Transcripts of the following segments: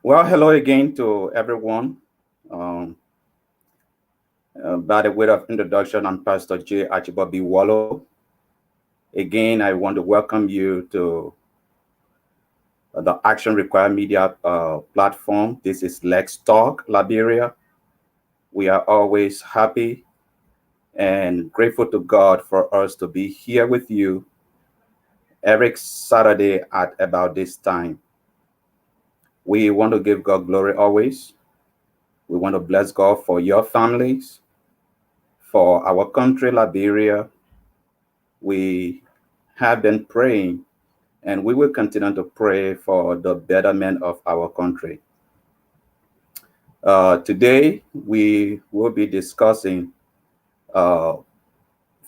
Well, hello again to everyone. Um, by the way of introduction, I'm Pastor J. Achibabi Wallow. Again, I want to welcome you to the Action Required Media platform. This is Lex Talk, Liberia. We are always happy and grateful to God for us to be here with you every Saturday at about this time. We want to give God glory always. We want to bless God for your families, for our country, Liberia. We have been praying and we will continue to pray for the betterment of our country. Today, we will be discussing a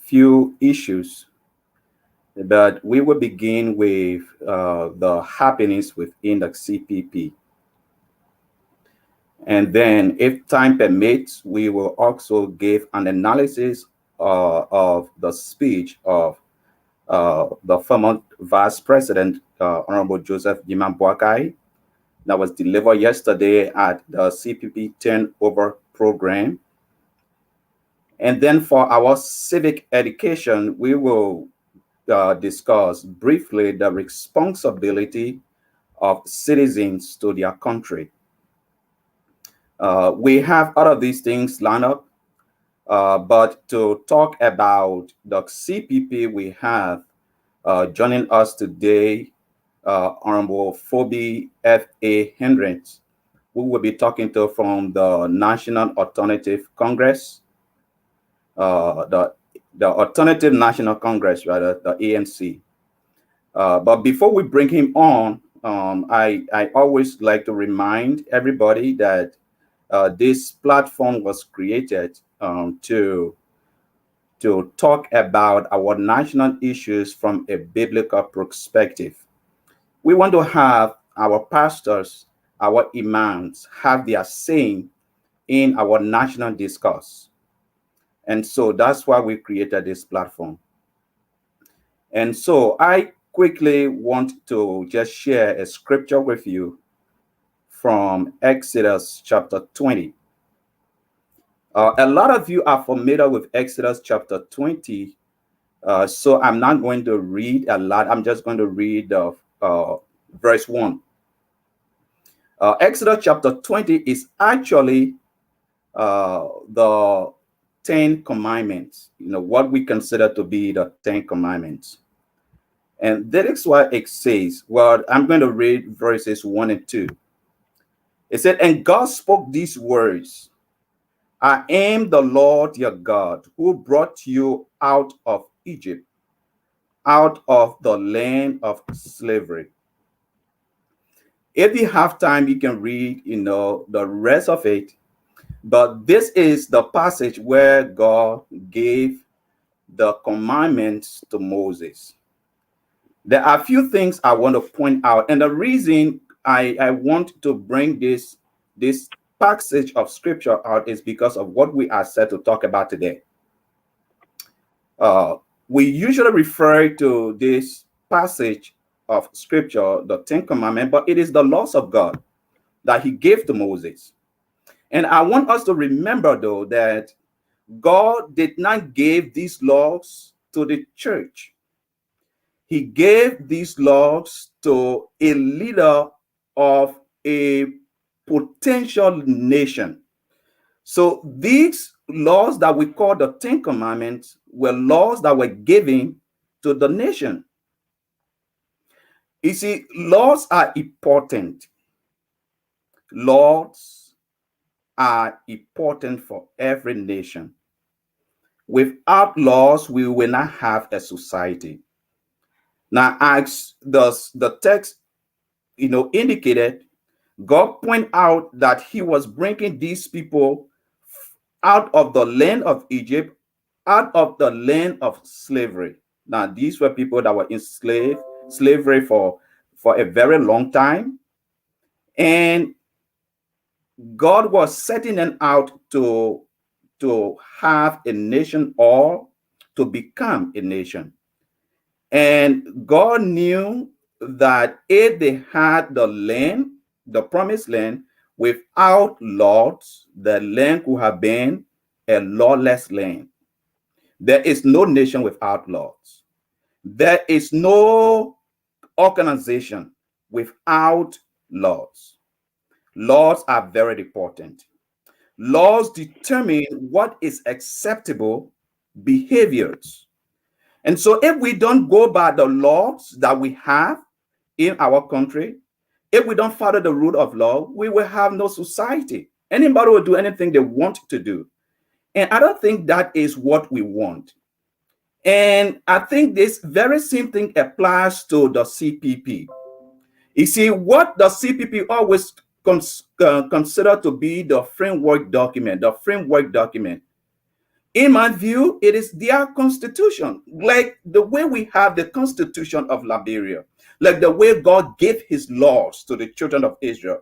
few issues, but we will begin with the happenings within the CPP. And then, if time permits, we will also give an analysis of the speech of the former Vice President, Honorable Joseph Boakai, that was delivered yesterday at the CPP Turnover Program. And then for our civic education, we will discuss briefly the responsibility of citizens to their country. We have all of these things lined up, but to talk about the CPP, we have joining us today Honorable Phoebe F.A. Hendricks, who will be talking to from the National Alternative Congress, the Alternative National Congress, rather, the ANC. But before we bring him on, I always like to remind everybody that this platform was created to talk about our national issues from a biblical perspective. We want to have our pastors, our imams, have their saying in our national discourse. And so that's why we created this platform. And so I quickly want to just share a scripture with you from Exodus chapter 20. A lot of you are familiar with Exodus chapter 20. So I'm not going to read a lot. I'm just going to read verse 1. Exodus chapter 20 is actually the 10 commandments, what we consider to be the 10 commandments. And that is what it says. Well, I'm going to read verses 1 and 2. It said, "And God spoke these words, I am the Lord your God, who brought you out of Egypt, out of the land of slavery." If you have time, you can read, the rest of it. But this is the passage where God gave the commandments to Moses. There are a few things I want to point out. And the reason I want to bring this passage of scripture out is because of what we are set to talk about today. We usually refer to this passage of scripture, the 10 Commandments, but it is the laws of God that he gave to Moses. And I want us to remember, though, that God did not give these laws to the church. He gave these laws to a leader of a potential nation. So these laws that we call the 10 Commandments were laws that were given to the nation. You see, laws are important. Laws are important for every nation. Without laws, we will not have a society. Now, as the text, indicated, God pointed out that he was bringing these people out of the land of Egypt, out of the land of slavery. Now, these were people that were in slavery for a very long time. And God was setting them out to have a nation or to become a nation. And God knew that if they had the land, the promised land, without laws, the land could have been a lawless land. There is no nation without laws. There is no organization without laws. Laws are very important. Laws determine what is acceptable behaviors. And so if we don't go by the laws that we have in our country, if we don't follow the rule of law, we will have no society. Anybody will do anything they want to do. And I don't think that is what we want. And I think this very same thing applies to the CPP. You see, what the CPP always consider to be the framework document, in my view, it is their constitution, like the way we have the constitution of Liberia, like the way God gave his laws to the children of Israel.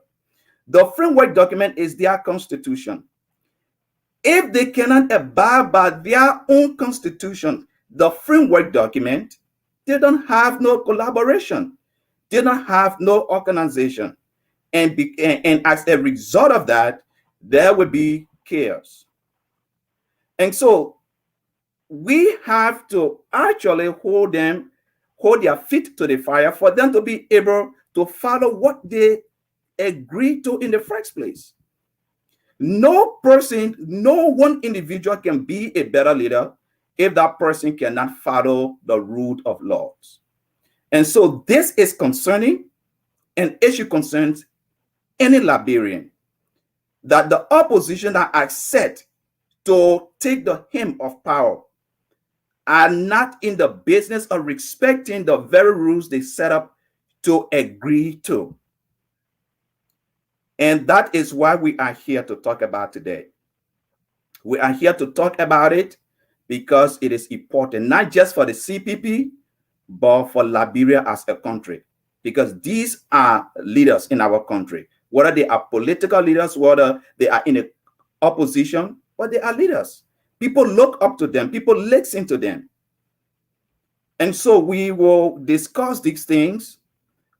The framework document is their constitution. If they cannot abide by their own constitution, the framework document, they don't have no collaboration. They don't have no organization. And as a result of that, there will be chaos. And so we have to actually hold their feet to the fire for them to be able to follow what they agreed to in the first place. No person, no one individual can be a better leader if that person cannot follow the rule of laws. And so this is concerning, an issue concerns any Liberian, that the opposition that are set to take the helm of power are not in the business of respecting the very rules they set up to agree to. And that is why we are here to talk about today. We are here to talk about it because it is important, not just for the CPP, but for Liberia as a country. Because these are leaders in our country, whether they are political leaders, whether they are in the opposition, but they are leaders. People look up to them, people listen to them. And so we will discuss these things,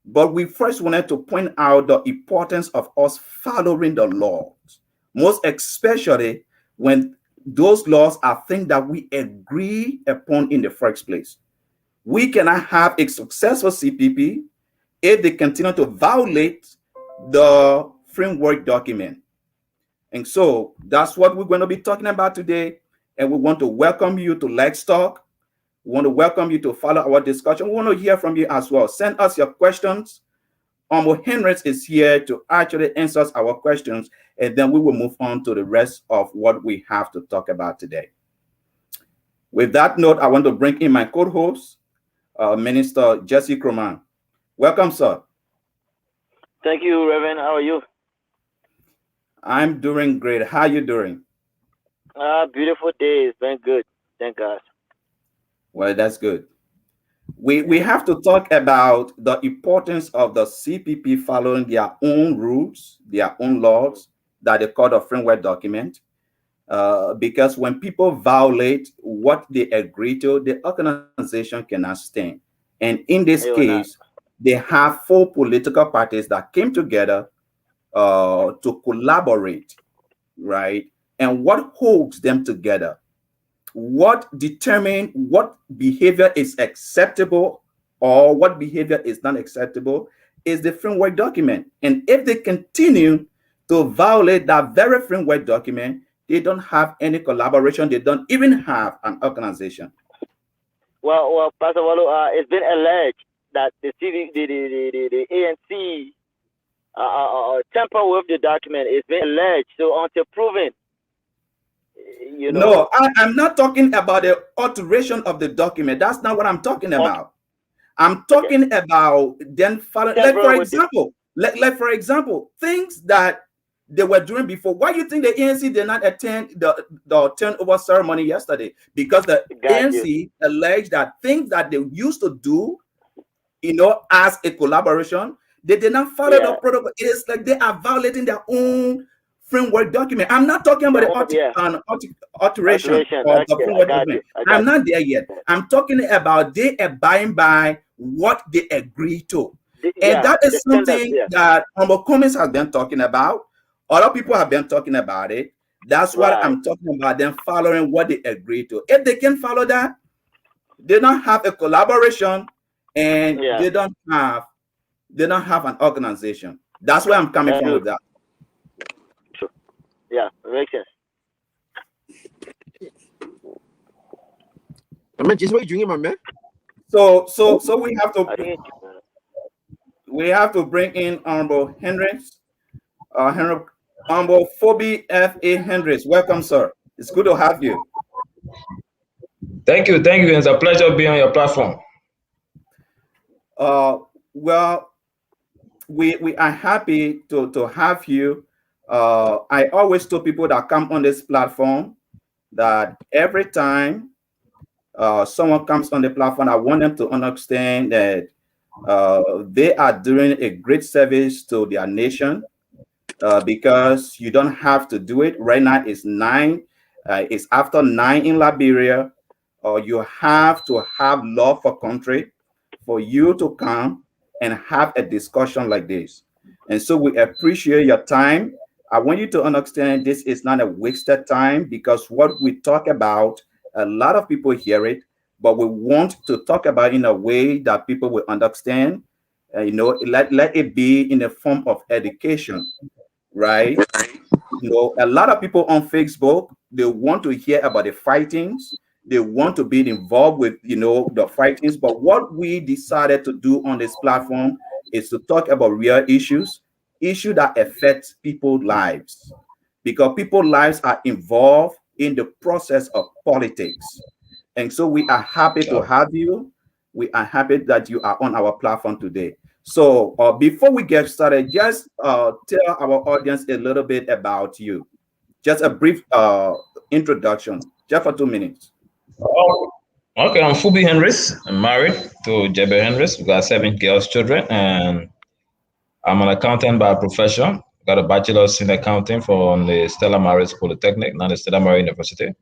but we first wanted to point out the importance of us following the laws, most especially when those laws are things that we agree upon in the first place. We cannot have a successful CPP if they continue to violate the framework document. And so that's what we're going to be talking about today. And we want to welcome you to Let's Talk. We want to welcome you to follow our discussion. We want to hear from you as well. Send us your questions. Henry is here to actually answer our questions, and then we will move on to the rest of what we have to talk about today. With that note, I want to bring in my co-host, Minister Jesse Croman. Welcome, sir. Thank you, Reverend. How are you? I'm doing great. How are you doing? Beautiful day. It's been good. Thank God. Well, that's good. We have to talk about the importance of the CPP following their own rules, their own laws that they call the framework document. Because when people violate what they agree to, the organization cannot stand. And in this case, they have 4 political parties that came together to collaborate, right? And what holds them together? What determines what behavior is acceptable or what behavior is not acceptable is the framework document. And if they continue to violate that very framework document, they don't have any collaboration. They don't even have an organization. Well, Pastor Wallo, it's been alleged that the ANC tamper with the document. It's been alleged. So until proven, No, I'm not talking about the alteration of the document. That's not what I'm talking about. I'm talking about then following, like for example, things that they were doing before. Why do you think the ANC did not attend the turnover ceremony yesterday? Because the ANC alleged that things that they used to do, as a collaboration, they did not follow the protocol. It is like they are violating their own framework document. I'm not talking about the alteration of the framework document. I'm not there yet. I'm talking about they abiding by what they agree to. And Yeah, that the is standards. something Yeah, that Humble Cummings has been talking about. Other people have been talking about it. That's what right. I'm talking about, them following what they agree to. If they can follow that, they don't have a collaboration and Yeah, they don't have an organization. That's where I'm coming that's from true. with that. True. Yeah, it makes sense. I mean, just what you drinking, my man? So I think it's we have to bring in Honorable Hendricks, Honorable Phoebe F.A. Hendricks. Welcome, sir. It's good to have you. Thank you, thank you. It's a pleasure being on your platform. Uh, well, we are happy to have you. I always tell people that come on this platform that every time someone comes on the platform, I want them to understand that they are doing a great service to their nation, because you don't have to do it. Right now it's 9, it's after 9 in Liberia. You have to have love for country for you to come and have a discussion like this. And so we appreciate your time. I want you to understand this is not a wasted time, because what we talk about, a lot of people hear it, but we want to talk about in a way that people will understand. Let it be in the form of education, right? A lot of people on Facebook, they want to hear about the fightings. They want to be involved with, the fightings. But what we decided to do on this platform is to talk about real issues that affect people's lives, because people's lives are involved in the process of politics. And so we are happy to Yeah. have you. We are happy that you are on our platform today. So before we get started, just tell our audience a little bit about you. Just a brief introduction, just for 2 minutes. Oh, okay, I'm Phoebe Henrys. I'm married to Jebe Henrys. We got 7 girls, children, and I'm an accountant by profession. Got a bachelor's in accounting from the Stella Maris Polytechnic, not the Stella Maris University.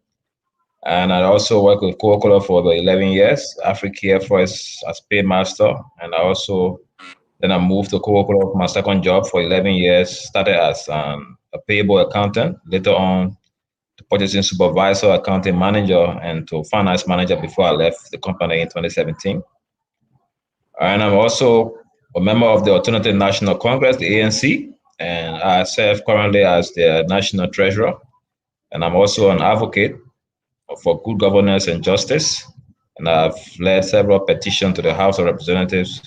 And I also work with Coca-Cola for about 11 years, Africa first as paymaster. And then I moved to Coca-Cola for my second job for 11 years, started as a payable accountant, later on to purchasing supervisor, accounting manager, and to finance manager before I left the company in 2017. And I'm also a member of the Alternative National Congress, the ANC, and I serve currently as the national treasurer. And I'm also an advocate for good governance and justice. And I've led several petitions to the House of Representatives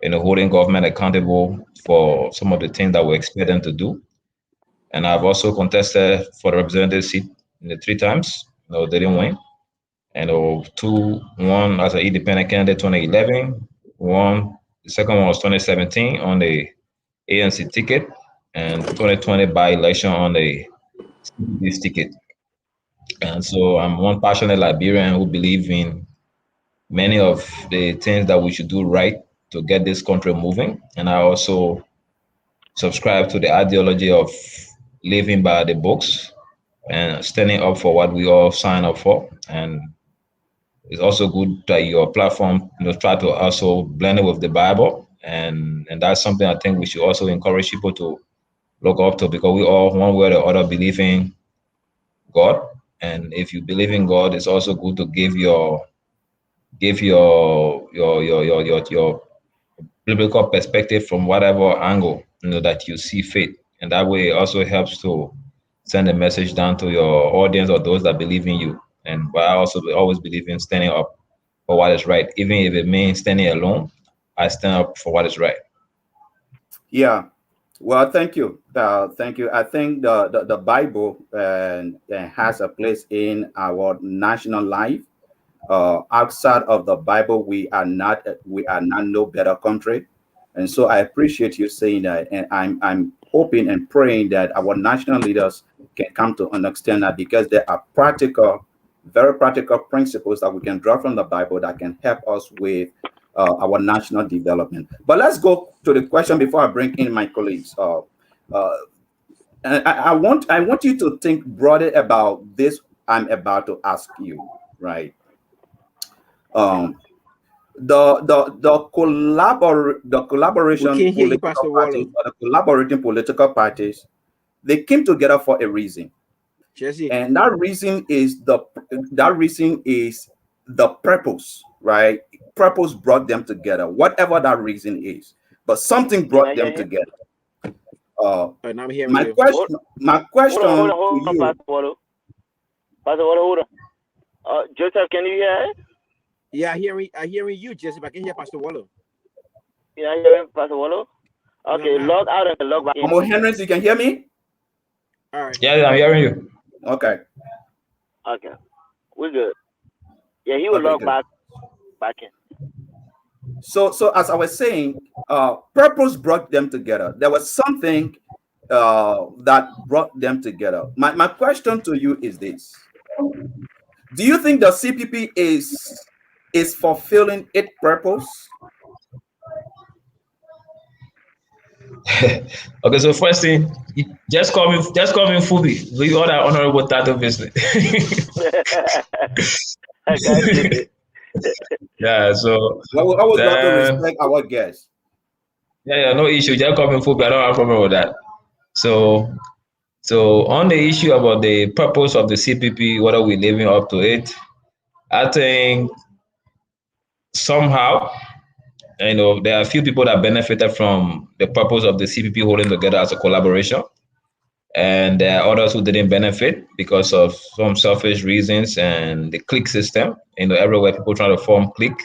in holding government accountable for some of the things that we expect them to do. And I've also contested for the representative seat in the 3 times. No, they didn't win. And one as an independent candidate 2011, one the second one was 2017 on the ANC ticket, and 2020 by election on the CPD's ticket. And so I'm one passionate Liberian who believe in many of the things that we should do right to get this country moving. And I also subscribe to the ideology of living by the books and standing up for what we all sign up for. And it's also good that your platform, try to also blend it with the Bible, and that's something I think we should also encourage people to look up to, because we all, one way or the other, believe in God. And if you believe in God, it's also good to give your biblical perspective from whatever angle that you see fit, and that way it also helps to send a message down to your audience or those that believe in you. And but I also always believe in standing up for what is right, even if it means standing alone. I stand up for what is right. Yeah. Well, thank you. Thank you. I think the Bible has a place in our national life. Outside of the Bible, we are not no better country. And so I appreciate you saying that, and I'm hoping and praying that our national leaders can come to understand that, because there are very practical principles that we can draw from the Bible that can help us with our national development. But let's go to the question before I bring in my colleagues. Uh, and I want you to think broadly about this I'm about to ask you, right? Um, the collaboration We can't hear you, political Pastor parties, Wallo. or the collaborating political parties, they came together for a reason, Jesse. and that reason is the purpose, right? Purpose brought them together, whatever that reason is, but something Can I brought hear them him? together. uh And I'm hearing my you. question my Hold on, hold question on, hold to on, you. Pastor Wallo. Pastor Wallo, hold on. Joseph, can you hear him? Yeah, I hearing you, Jesse, but I can hear Pastor Wallo. Can I hear him, Pastor Wallo? No, I'm Okay, not. log out and log back in. Homo Henrys, you can hear me? All right. Yeah, I'm hearing you. Okay. Okay, we're good. Yeah, he will Okay, log good. back in. So as I was saying, purpose brought them together. There was something that brought them together. My question to you is this: do you think the CPP is fulfilling its purpose? Okay, so first thing, just call me Fubi. We all that honorable title, obviously. I got you. Yeah, so I would always love to then respect our guests. yeah, no issue. Just call me Fubi. I don't have a problem with that. So on the issue about the purpose of the CPP, whether we're living up to it, I think somehow, there are a few people that benefited from the purpose of the CPP holding together as a collaboration, and there are others who didn't benefit because of some selfish reasons and the clique system. Everywhere people trying to form clique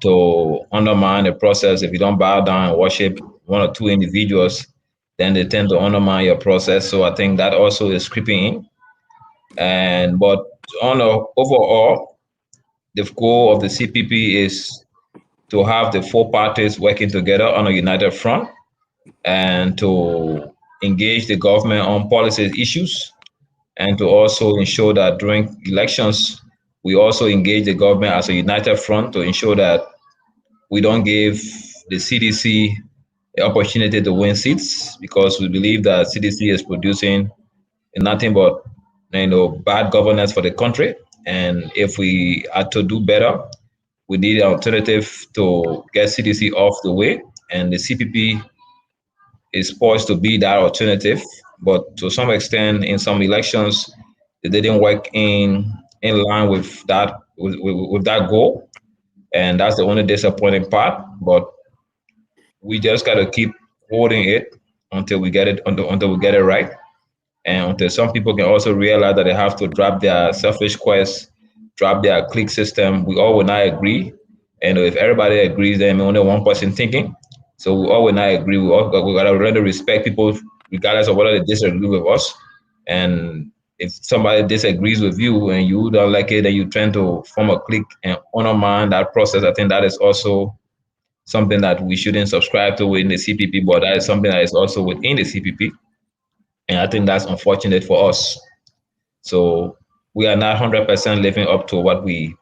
to undermine the process. If you don't bow down and worship one or two individuals, then they tend to undermine your process. So I think that also is creeping in. But on a, overall, the goal of the CPP is to have the four parties working together on a united front and to engage the government on policy issues, and to also ensure that during elections, we also engage the government as a united front to ensure that we don't give the CDC the opportunity to win seats, because we believe that CDC is producing nothing but bad governance for the country. And if we are to do better, we need an alternative to get CDC off the way, and the CPP is poised to be that alternative. But to some extent, in some elections, it didn't work in line with with that goal, and that's the only disappointing part. But we just got to keep holding it until we get it until we get it right, and until some people can also realize that they have to drop their selfish quest, drop their click system. We all will not agree, and if everybody agrees, then only one person thinking. So we all will not agree. We gotta really respect people regardless of whether they disagree with us. And if somebody disagrees with you and you don't like it, then you trying to form a clique and undermine that process. I think that is also something that we shouldn't subscribe to within the CPP, but that is something that is also within the CPP. And I think that's unfortunate for us. So we are not 100% living up to what we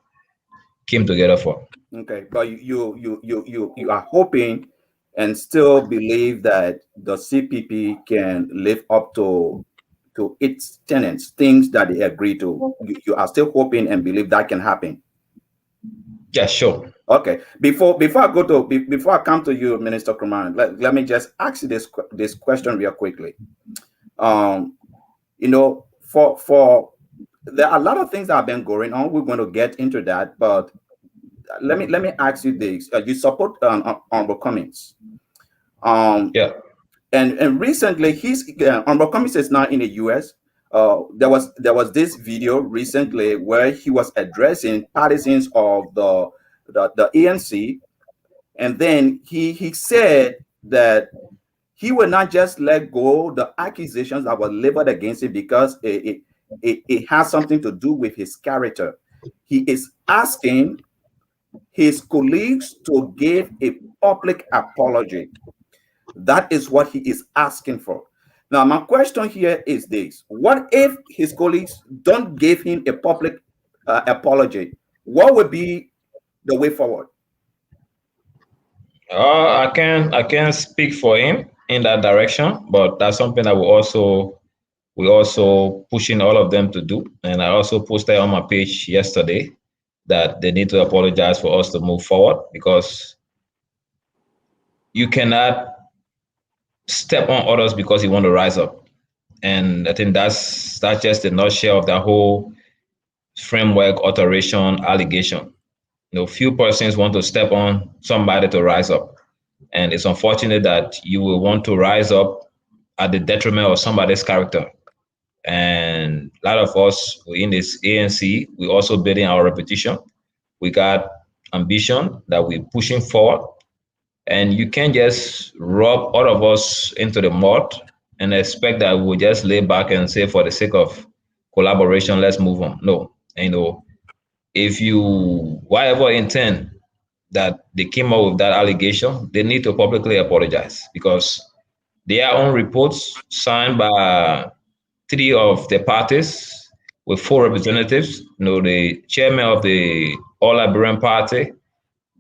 came together for. Okay, but you are hoping and still believe that the CPP can live up to its tenants, things that they agree to. You are still hoping and believe that can happen. Yeah, sure. Okay. Before I come to you, Minister Kuman, let me just ask you this question real quickly. For there are a lot of things that have been going on. We're going to get into that, but let me ask you this: you support Honorable Cummings, Yeah. and recently Honorable Cummings is now in the U.S. There was this video recently where he was addressing partisans of the ANC, and then he said that he will not just let go the accusations that were leveled against him because it has something to do with his character. He is asking his colleagues to give a public apology. That is what he is asking for. Now, my question here is this: what if his colleagues don't give him a public apology? What would be the way forward? I can't speak for him in that direction, but that's something that we also pushing all of them to do. And I also posted on my page yesterday that they need to apologize for us to move forward, because you cannot step on others because you want to rise up. And I think that's just the nutshell of that whole framework alteration allegation. Few persons want to step on somebody to rise up. And it's unfortunate that you will want to rise up at the detriment of somebody's character. And a lot of us in this ANC, we also building our reputation. We got ambition that we're pushing forward. And you can't just rub all of us into the mud and expect that we'll just lay back and say, for the sake of collaboration, let's move on. No, if you, whatever intent that they came up with that allegation, they need to publicly apologize, because their own reports signed by 3 of the parties with 4 representatives, the chairman of the All Liberian Party,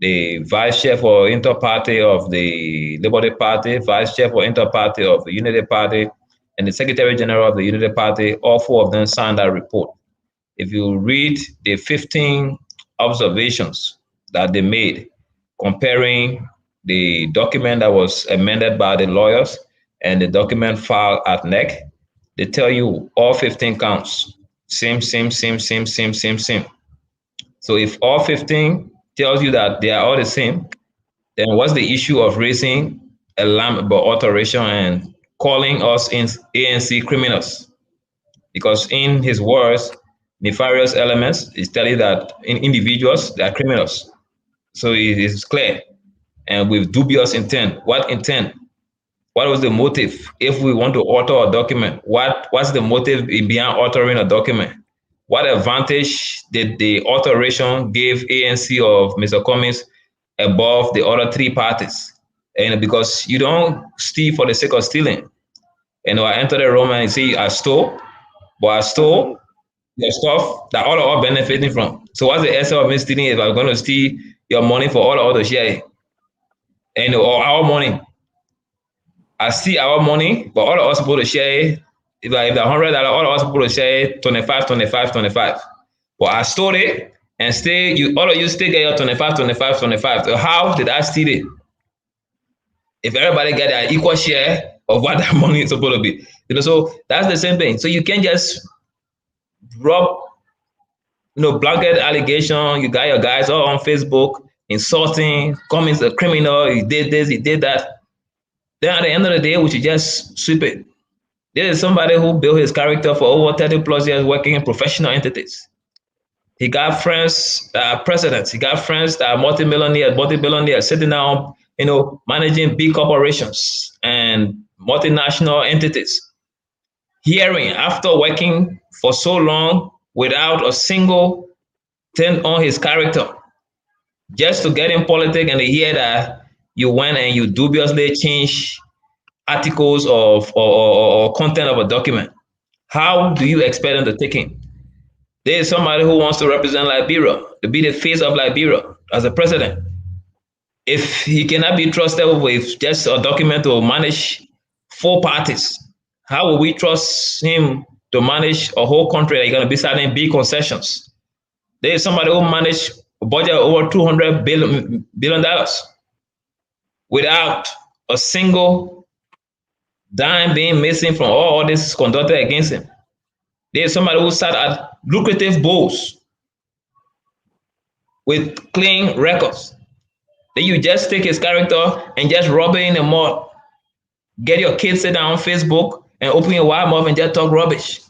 the vice chair for inter-party of the Liberty Party, vice chair for inter-party of the Unity Party, and the secretary general of the Unity Party, all 4 of them signed that report. If you read the 15 observations that they made, comparing the document that was amended by the lawyers and the document filed at NEC, they tell you all 15 counts. Same. So if all 15 tells you that they are all the same, then what's the issue of raising a lamb about alteration and calling us in ANC criminals? Because in his words, nefarious elements is telling that in individuals, they are criminals. So it is clear. And with dubious intent. What intent? What was the motive? If we want to alter a document, what's the motive behind altering a document? What advantage did the alteration give ANC of Mr. Cummings above the other 3 parties? And because you don't steal for the sake of stealing. I entered the room and say I stole, but I stole the stuff that all are benefiting from. So what's the essence of me stealing if I'm going to steal your money for all of the share? Or our money. I see our money, but all of us supposed to share. If the $100, all of us supposed to share 25. But I stole it and all of you still get your 25. So how did I steal it? If everybody get an equal share of what that money is supposed to be, so that's the same thing. So you can't just rub, blanket allegation. You got your guys all on Facebook insulting, Cummings a criminal. He did this, he did that. Then at the end of the day, we should just sweep it. This is somebody who built his character for over 30 plus years working in professional entities. He got friends that are presidents. He got friends that are multi-billionaires sitting down, managing big corporations and multinational entities. Hearing after working for so long without a single thing on his character, just to get in politics and they hear that you went and you dubiously change articles or content of a document. How do you expect them to take it? There is somebody who wants to represent Liberia, to be the face of Liberia as a president. If he cannot be trusted with just a document to manage 4 parties, how will we trust him to manage a whole country that is going to be signing big concessions? There is somebody who managed a budget of over $200 billion without a single dime being missing from all this conducted against him. There is somebody who sat at lucrative bowls with clean records. Then you just take his character and just rub it in the mud. Get your kids sit down on Facebook and open your wide mouth and just talk rubbish.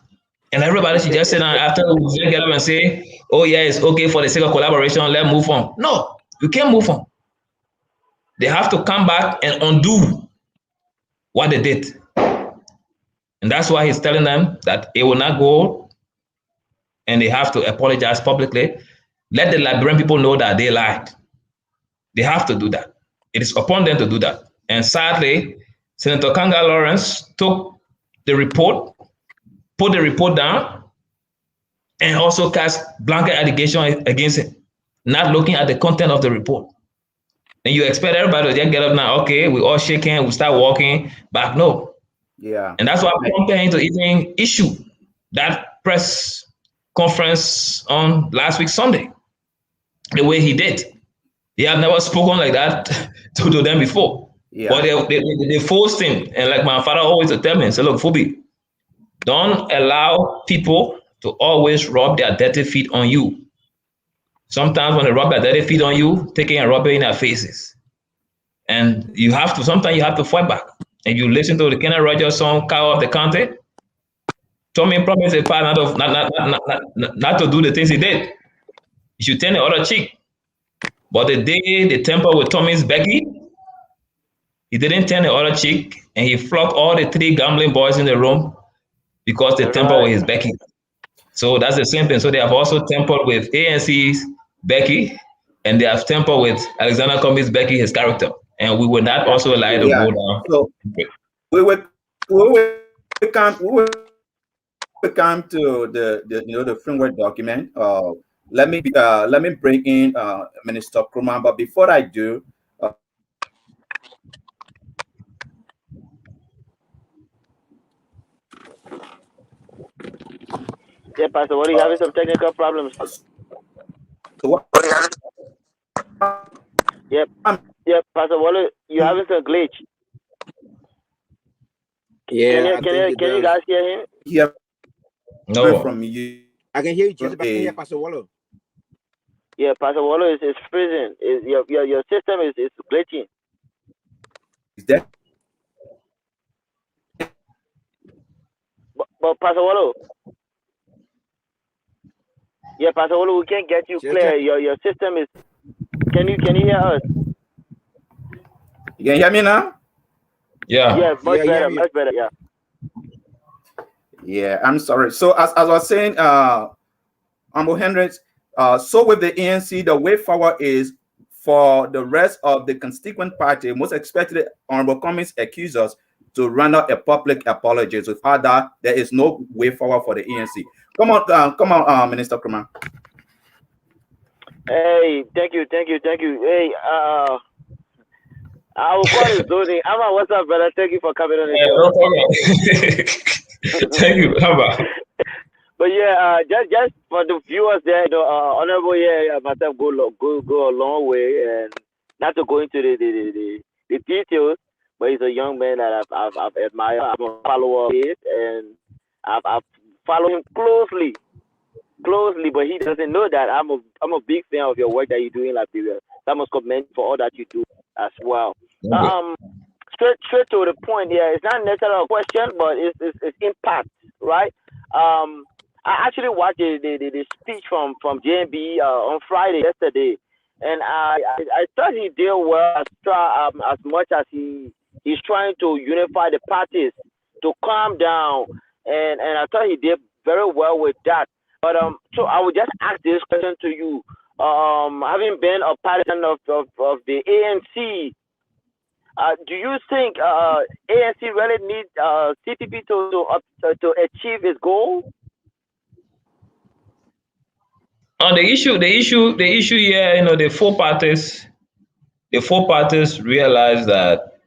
And everybody should just sit down after we get up and say, oh yeah, it's okay for the sake of collaboration, let's move on. No, you can't move on. They have to come back and undo what they did. And that's why he's telling them that it will not go and they have to apologize publicly. Let the Liberian people know that they lied. They have to do that. It is upon them to do that. And sadly, Senator Kanga Lawrence took the report, put the report down, and also cast blanket allegation against him, not looking at the content of the report. And you expect everybody to just get up now, okay, we all shake hands, we start walking back. No. Yeah. And that's why I'm comparing to even issue that press conference on last week, Sunday. the way he did. He had never spoken like that to them before. But Yeah. they forced him. And like my father always would tell me, say, look, Fubi, don't allow people to always rub their dirty feet on you. Sometimes when they rub their dirty feet on you, taking and rub it in their faces. And sometimes you have to fight back. And you listen to the Kenny Rogers song, Cow of the County. Tommy promised a part not to do the things he did. He should turn the other cheek. But the day the temper with Tommy's Becky, he didn't turn the other cheek, and he flogged all the 3 gambling boys in the room because the temper with his Becky. So that's the same thing. So they have also tempered with ANC's Becky, and they have tempered with Alexander Cummings Becky, his character. And we will not also allow it to go down. So we will come to the framework document. Let me bring in Minister Krumah, but before I do, Yeah, Pastor Wally, having some technical problems. So what? Yep, Pastor Wally, you having some glitch. Yeah, can you guys hear him? Hear No. from you. I can hear you, Joseph. I can hear Pastor Wallo. Yeah, Pastor Wallo is freezing. Your system is glitching. Is that? But Pastor Wallo. Yeah, Pastor Wallo, we can't get you clear. Your system is. Can you hear us? You can hear me now? Yeah. Yeah, much better. Yeah. Yeah, I'm sorry. So as I was saying, Ambo Hendricks, so with the ANC, the way forward is for the rest of the constituent party, most especially Honorable Cummings accusers, to run out a public apology. Without that, there is no way forward for the ANC. Come on, Minister Krumah. Hey, thank you. Hey, I will call you Zoni. Amma, what's up, brother? Thank you for coming on the show. Thank you, Amma. But yeah, just for the viewers there, honorable, myself go a long way, and not to go into the details, but he's a young man that I've admired. I'm a follower of his, and I've followed him closely, but he doesn't know that I'm a big fan of your work that you do in Liberia. I must commend you for all that you do as well. Straight to the point. Yeah, it's not necessarily a question, but it's impact, right? I actually watched the speech from JMB on Friday yesterday, and I thought he did well as much as he's trying to unify the parties to calm down, and I thought he did very well with that. But so I would just ask this question to you. Having been a partisan of the ANC, do you think ANC really needs CPP to achieve its goal? The issue here, the four parties realized that,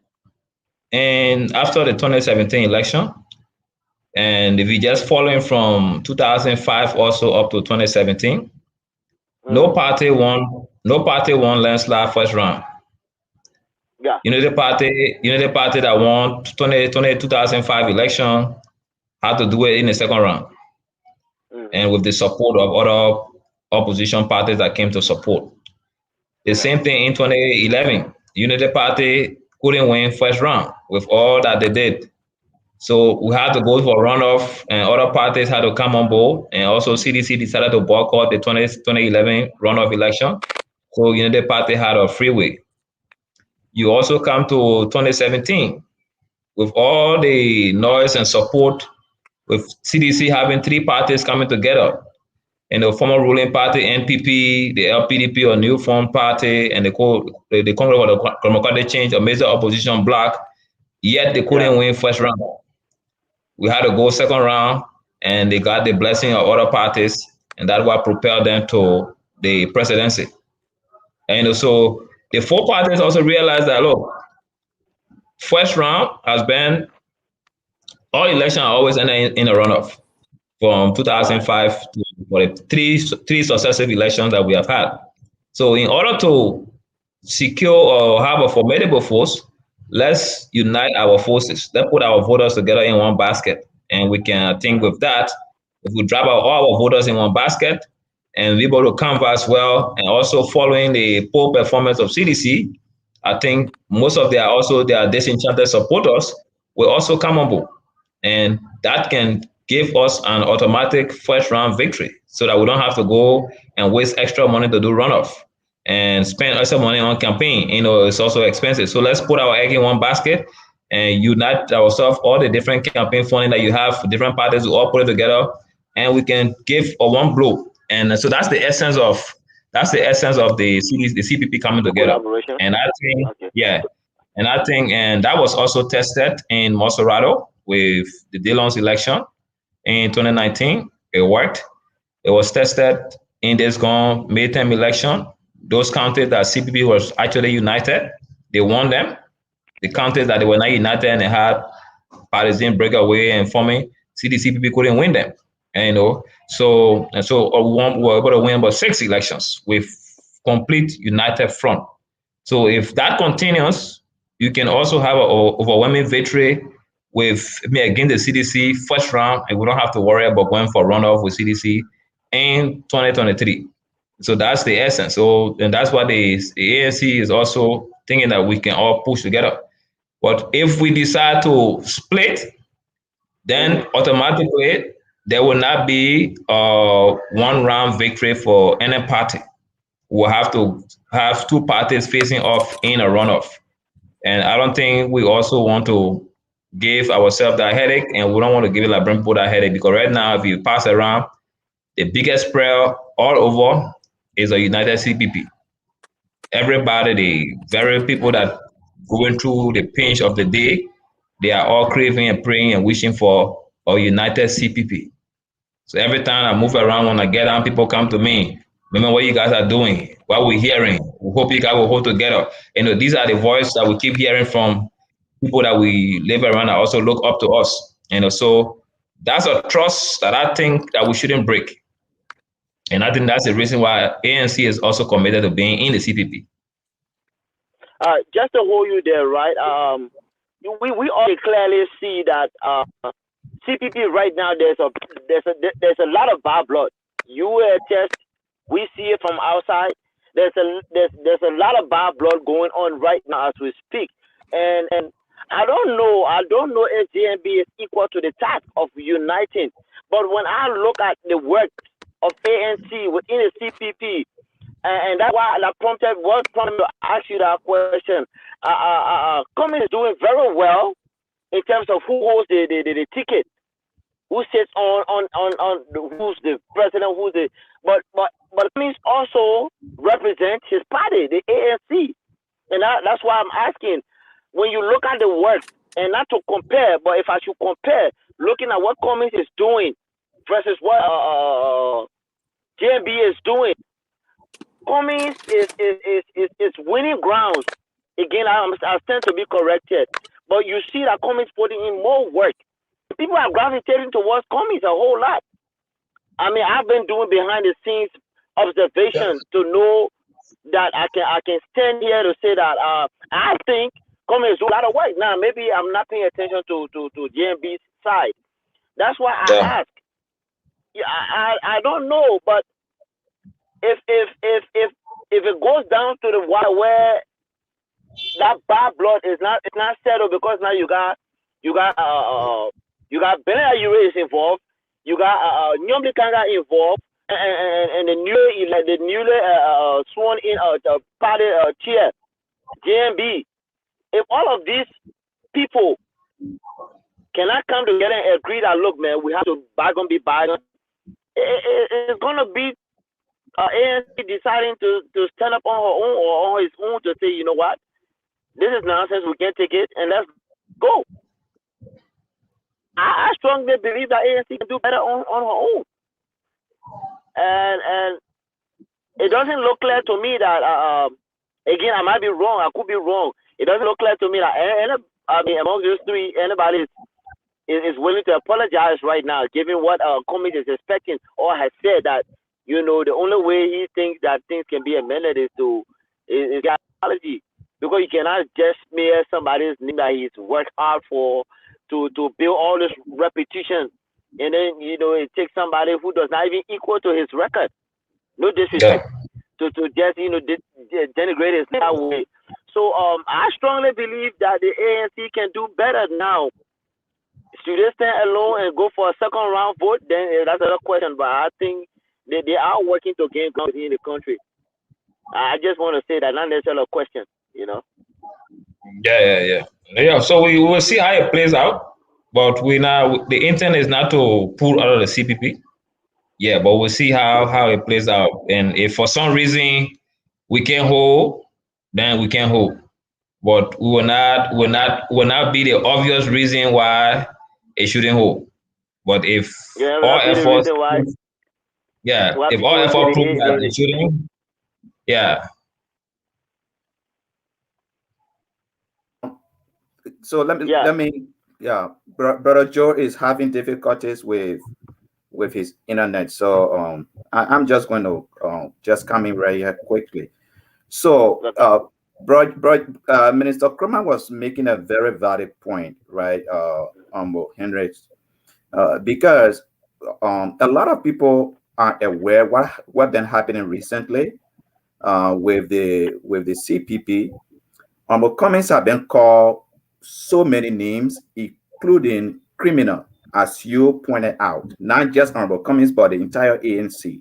and after the 2017 election, and if you just following from 2005 also up to 2017, no party won landslide first round. Yeah. The party that won 2005 election had to do it in the second round. And with the support of other opposition parties that came to support. The same thing in 2011. Unity Party couldn't win first round with all that they did. So we had to go for runoff, and other parties had to come on board. And also CDC decided to boycott the 2011 runoff election. So Unity Party had a freeway. You also come to 2017 with all the noise and support, with CDC having 3 parties coming together. And the former ruling party, NPP, the LPDP or New Form Party, and the Congress of the Democratic Change, a major opposition bloc, yet they couldn't win first round. We had to go second round, and they got the blessing of other parties, and that's what propelled them to the presidency. And so the 4 parties also realized that, look, first round has been, all elections are always ending in a runoff. From 2005 to for the three successive elections that we have had. So in order to secure or have a formidable force, let's unite our forces. Let's put our voters together in one basket. And we can, I think with that, if we drop all our voters in one basket and be able to canvass well, and also following the poll performance of CDC, I think most of their disenchanted supporters will also come on board. And that can give us an automatic first round victory so that we don't have to go and waste extra money to do runoff and spend extra money on campaign. It's also expensive. So let's put our egg in one basket and unite ourselves, all the different campaign funding that you have for different parties, we all put it together and we can give a one blow. And so that's the essence of the CPP coming together. And I think, Okay. yeah, and that was also tested in Monserrato with the Dillon's election in 2019. It worked. It was tested in this gone midterm election. Those counties that CPP was actually united, they won them. The counties that they were not united and they had partisan breakaway and forming, CPP couldn't win them. And so we were able to win about 6 elections with complete united front. So if that continues, you can also have an overwhelming victory with against the CDC first round, and we don't have to worry about going for runoff with CDC in 2023. So that's the essence. So, and that's why the ANC is also thinking that we can all push together. But if we decide to split, then automatically there will not be a one round victory for any party. We'll have to have two parties facing off in a runoff. And I don't think we also want to give ourselves that headache, and we don't want to give Liberian people that headache, because right now, if you pass around, the biggest prayer all over is a united CPP. Everybody, the very people that going through the pinch of the day, they are all craving and praying and wishing for a united CPP. So every time I move around, when I get on, people come to me. Remember what you guys are doing, what we're hearing. We hope you guys will hold together. These are the voices that we keep hearing from people that we live around that also look up to us. So that's a trust that I think that we shouldn't break. And I think that's the reason why ANC is also committed to being in the CPP. Just to hold you there, right? We all clearly see that CPP right now there's a lot of bad blood. You test, we see it from outside. There's a lot of bad blood going on right now as we speak, and I don't know if JMB is equal to the task of uniting. But when I look at the work of ANC within the CPP, and that's why that prompted me to ask you that question. Cummings is doing very well in terms of who holds the ticket, who sits on who's the president, but Cummings also represents his party, the ANC, and that's why I'm asking. When you look at the work, and not to compare, but if I should compare, looking at what Cummings is doing versus what JMB is doing, Cummings is winning grounds. Again, I tend to be corrected, but you see that Cummings putting in more work. People are gravitating towards Cummings a whole lot. I mean, I've been doing behind the scenes observation to know that I can stand here to say that I think Cummings do a lot of work. Now, maybe I'm not paying attention to JMB's side. That's why I ask. Yeah, I don't know, but if it goes down to the wire where that bad blood is not settled, because now you got Benin Ayure is involved, you got Nyomli Kanga involved, and the newly sworn in party chair JMB. If all of these people cannot come together and agree that, look, man, we have to bygone be bygone, it's gonna be ANC deciding to stand up on her own or on his own to say, you know what, this is nonsense, we can't take it, and let's go. I strongly believe that ANC can do better on her own, and it doesn't look clear to me that again, I might be wrong, I could be wrong. It doesn't look clear to me that among those three, anybody is willing to apologize right now, given what Cummings is expecting or has said that the only way he thinks that things can be amended is apology, because you cannot just smear somebody's name that he's worked hard for to build all this repetition, and then it takes somebody who does not even equal to his record. No disrespect to just denigrate his that way. So I strongly believe that the ANC can do better now. Should they stand alone and go for a second round vote? Then that's another question. But I think they are working to gain ground in the country. I just want to say that, not necessarily a question. Yeah. So we will see how it plays out. But the intent is not to pull out of the CPP. Yeah, but we'll see how it plays out. And if for some reason we can hold, then we can hold. But we will not be the obvious reason why it shouldn't hold. But if all efforts, if all effort prove that it shouldn't, yeah. So let me Brother Joe is having difficulties with his internet, so I'm just going to just come in right here quickly. So Minister Krumah was making a very valid point, right, Henry, because a lot of people are aware what been happening recently with the CPP. Comments have been called so many names, including criminal, as you pointed out, not just Honorable Cummings, but the entire ANC.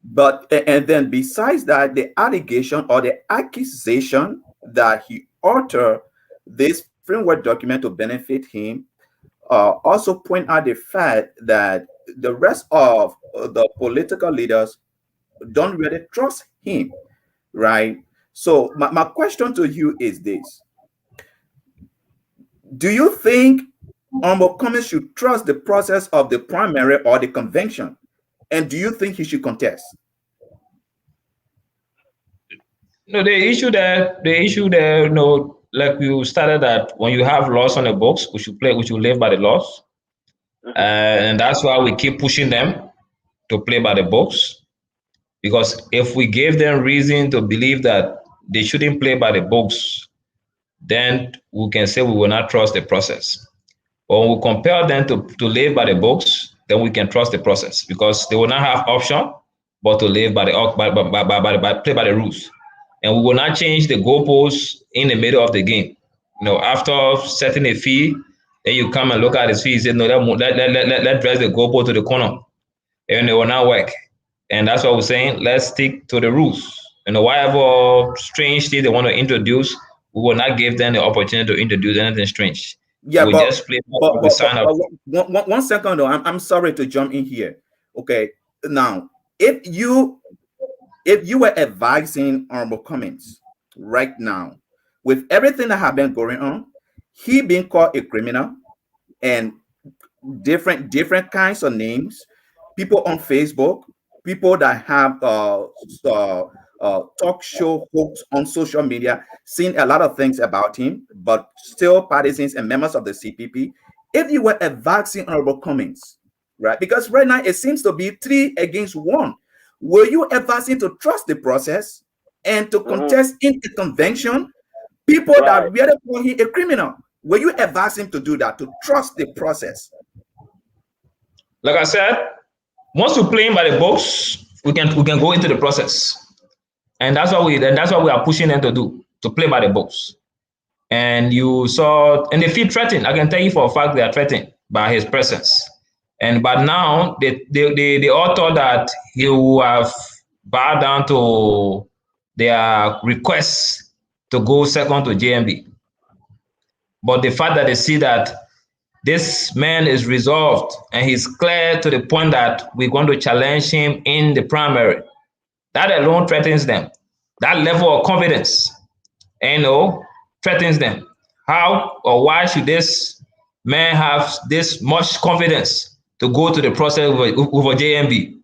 But and then besides that, the allegation or the accusation that he altered this framework document to benefit him, also point out the fact that the rest of the political leaders don't really trust him, right? So my question to you is this: do you think Honorable Cummings should trust the process of the primary or the convention? And do you think he should contest? No, the issue there, like you started that when you have laws on the books, we should live by the laws. And that's why we keep pushing them to play by the books. Because if we gave them reason to believe that they shouldn't play by the books, then we can say we will not trust the process. But when we compel them to live by the books, then we can trust the process, because they will not have option but to live by play by the rules. And we will not change the goalposts in the middle of the game. After setting a fee, then you come and look at his fee, you say, no, let dress the goalpost to the corner. And it will not work. And that's what we're saying. Let's stick to the rules. Whatever strange thing they want to introduce, we will not give them the opportunity to introduce anything strange. Yeah, we just play one second though. I'm sorry to jump in here. Okay, now if you were advising Honorable Cummings right now, with everything that have been going on, he being called a criminal and different kinds of names, people on Facebook, people that have talk show hosts on social media, seeing a lot of things about him, but still partisans and members of the CPP. If you were advising Honorable Cummings, right? Because right now it seems to be 3 against 1. Were you advising to trust the process and to contest in the convention people that really call him a criminal? Were you advising to do that, to trust the process? Like I said, once we play by the books, we can go into the process, and that's what we are pushing them to do, to play by the books. And you saw, and they feel threatened. I can tell you for a fact they are threatened by his presence. But now they all thought that he would have bowed down to their requests to go second to JMB. But the fact that they see that this man is resolved and he's clear to the point that we're going to challenge him in the primary, that alone threatens them. That level of confidence, threatens them. How or why should this man have this much confidence to go to the process over JMB?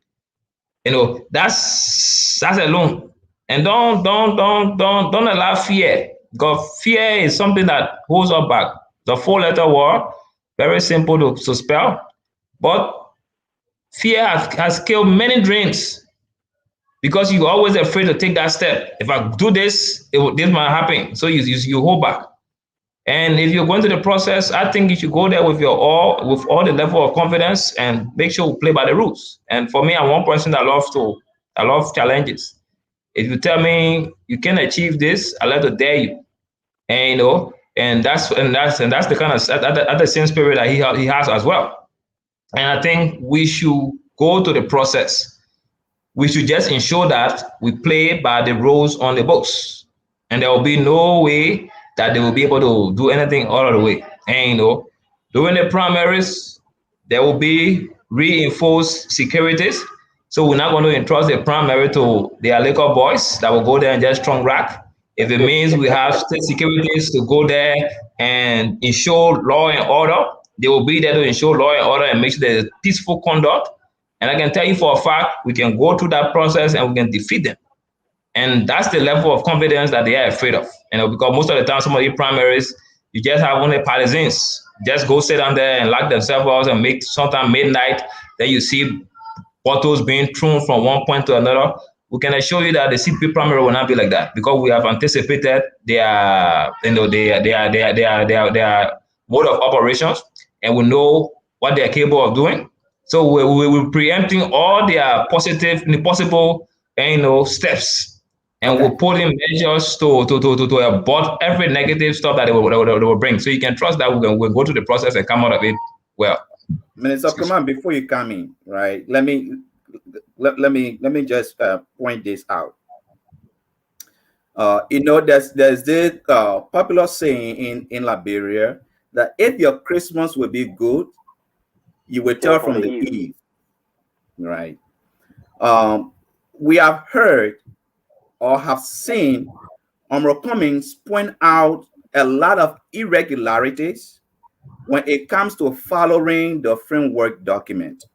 That's alone. And don't allow fear, because fear is something that holds us back. The 4-letter word, very simple to spell, but Fear has killed many dreams because you're always afraid to take that step. If I do this, this might happen. So you hold back. And if you're going to the process, I think you should go there with all the level of confidence and make sure you play by the rules. And for me, I'm one person that I love challenges. If you tell me you can achieve this, I like to dare you. And and that's the kind of at the same spirit that he has as well. And I think we should go to the process. We should just ensure that we play by the rules on the books, and there will be no way that they will be able to do anything all of the way. And during the primaries, there will be reinforced securities. So we're not going to entrust the primary to their liquor boys that will go there and just strong rack. If it means we have state securities to go there and ensure law and order, they will be there to ensure law and order and make sure there's peaceful conduct. And I can tell you for a fact, we can go through that process and we can defeat them. And that's the level of confidence that they are afraid of. Because most of the time, some of the primaries, you just have only partisans just go sit down there and lock themselves out and make sometimes midnight. Then you see bottles being thrown from one point to another. We can assure you that the CP primary will not be like that because we have anticipated their mode of operations and we know what they are capable of doing. So we're preempting all their possible steps. And we'll put in measures to abort every negative stuff that they will bring. So you can trust that we'll go through the process and come out of it well. Minister, come on, before you come in, right? Let me just point this out. There's this popular saying in Liberia that if your Christmas will be good, you will tell from the eve, right? We have heard or have seen Honorable Cummings point out a lot of irregularities when it comes to following the framework document.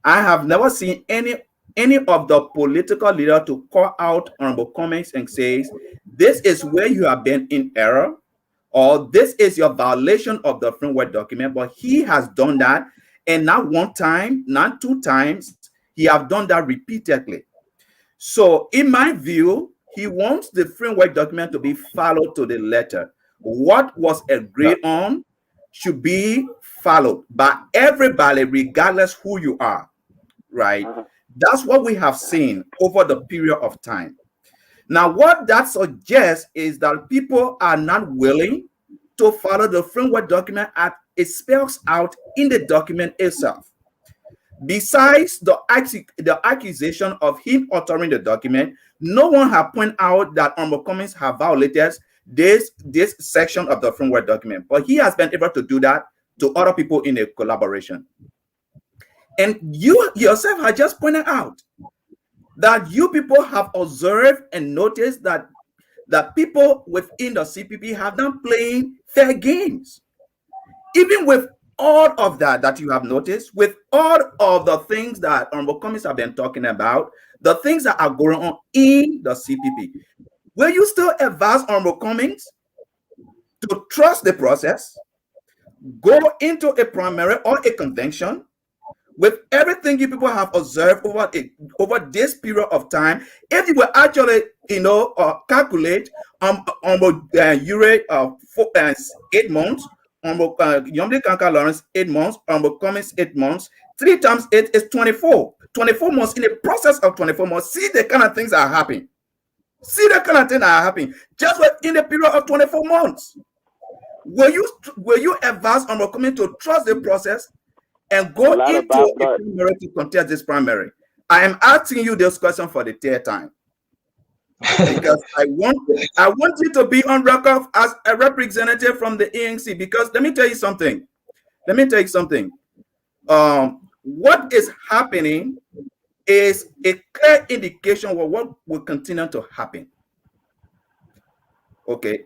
I have never seen any of the political leaders to call out Honorable Cummings and say, this is where you have been in error, or this is your violation of the framework document. But he has done that, and not one time, not two times, he have done that repeatedly. So in my view, he wants the framework document to be followed to the letter. What was agreed on should be followed by everybody, regardless who you are, right? That's what we have seen over the period of time. Now, what that suggests is that people are not willing to follow the framework document as it spells out in the document itself. Besides the accusation of him authoring the document, no one has pointed out that Honorable Cummings have violated this section of the framework document. But he has been able to do that to other people in a collaboration. And you yourself have just pointed out that you people have observed and noticed that people within the CPP have not playing fair games. Even with all of that you have noticed, with all of the things that Honorable Cummings have been talking about, the things that are going on in the CPP, will you still advise Honorable Cummings to trust the process, go into a primary or a convention with everything you people have observed over this period of time? If you will actually, calculate Ure 8 months, Yomdi Kanka Lawrence 8 months, Cummings 8 months, 3 times 8 is 24. 24 months. In the process of 24 months, see the kind of things that are happening. See the kind of things that are happening just in the period of 24 months. Will you advise Honorable Cummings to trust the process and go into a primary to contest this primary? I am asking you this question for the third time because I want you to be on record as a representative from the ANC. Because let me tell you something. What is happening is a clear indication of what will continue to happen. Okay.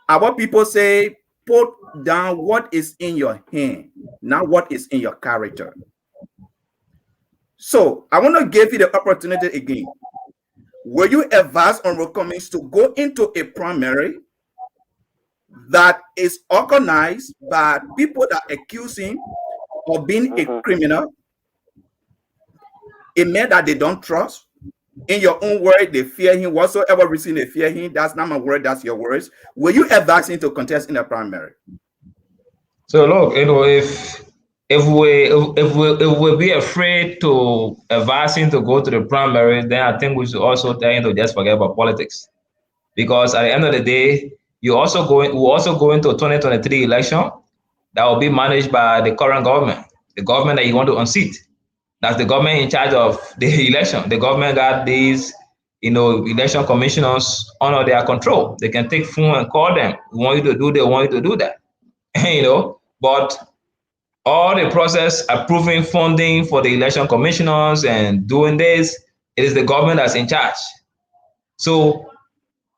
Our people say, put down what is in your hand, not what is in your character. So I want to give you the opportunity again. Will you advise Honorable Cummings to go into a primary that is organized by people that accuse him or being a criminal, it meant that they don't trust. In your own word, they fear him. Whatsoever reason they fear him, that's not my word, that's your words. Will you advise him to contest in the primary? So look, if we be afraid to advise him to go to the primary, then I think we should also tell him to just forget about politics. Because at the end of the day, we're also going to 2023 election that will be managed by the current government, the government that you want to unseat. That's the government in charge of the election. The government got these, election commissioners under their control. They can take phone and call them. We want you to do that, we want you to do that. But all the process approving funding for the election commissioners and doing this, it is the government that's in charge. So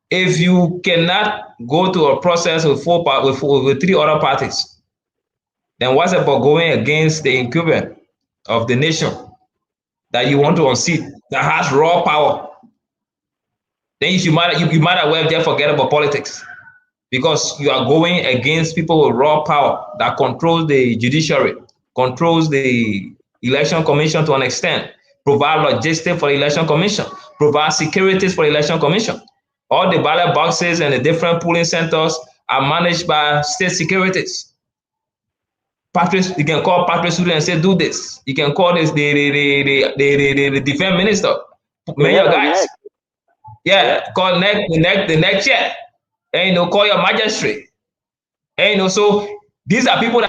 if you cannot go to a process with three other parties, then what's about going against the incumbent of the nation that you want to unseat, that has raw power? Then you might as well just forget about politics, because you are going against people with raw power that controls the judiciary, controls the election commission to an extent, provide logistics for the election commission, provide securities for the election commission. All the ballot boxes and the different polling centers are managed by state securities. You can call Patrick Student and say, do this. You can call this the defense minister. Many guys. Yeah, call the next chair. And call your magistrate. And so these are people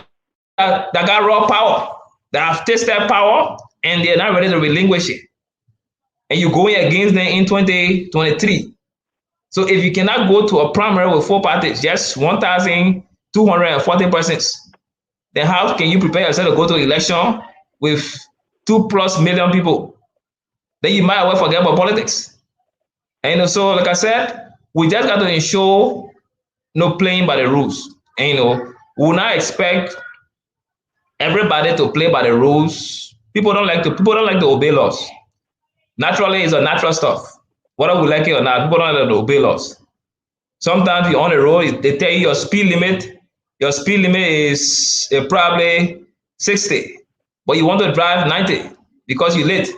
that got raw power, that have tasted power, and they're not ready to relinquish it. And you're going against them in 2023. So if you cannot go to a primary with 4 parties, just 1,240 persons, then how can you prepare yourself to go to election with 2+ million people? Then you might as well forget about politics. And so, like I said, we just got to ensure no playing by the rules. And we will not expect everybody to play by the rules. People don't like to obey laws. Naturally, it's a natural stuff. Whether we like it or not, people don't like to obey laws. Sometimes you're on the road, they tell you your speed limit is probably 60, but you want to drive 90 because you're late.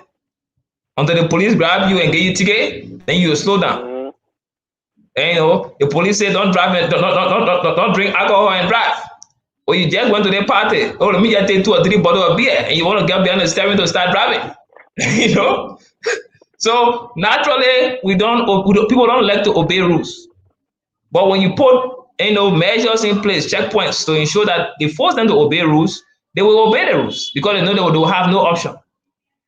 Until the police grab you and get you ticket, then you slow down. And the police say don't drive, don't drink alcohol and drive. Or you just went to the party. Oh, let me just take 2 or 3 bottles of beer, and you want to get behind the steering to start driving. So naturally, people don't like to obey rules. But when you put measures in place, checkpoints to ensure that they force them to obey rules, they will obey the rules because they know they will have no option.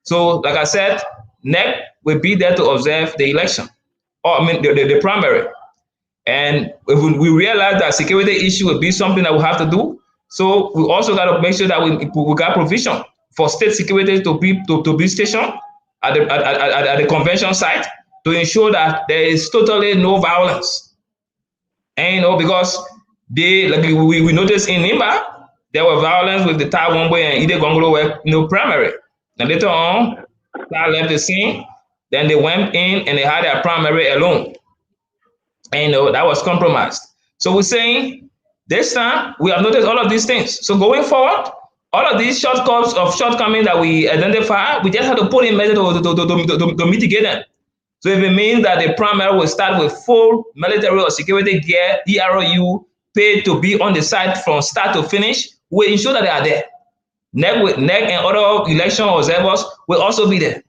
So, like I said, NEC will be there to observe the election, the primary. And if we realize that security issue will be something that we have to do, so we also got to make sure that we got provision for state security to be stationed at the convention site to ensure that there is totally no violence. And because we noticed in Nimba, there were violence with the Tai Wombe and Ide Gongolo primary. And later on, Tai left the scene. Then they went in and they had their primary alone. And that was compromised. So we're saying this time we have noticed all of these things. So going forward, all of these shortcomings that we identify, we just have to put in measures to mitigate them. So if it means that the primary will start with full military or security gear, EROU, paid to be on the site from start to finish, we ensure that they are there. NEC and other election observers will also be there.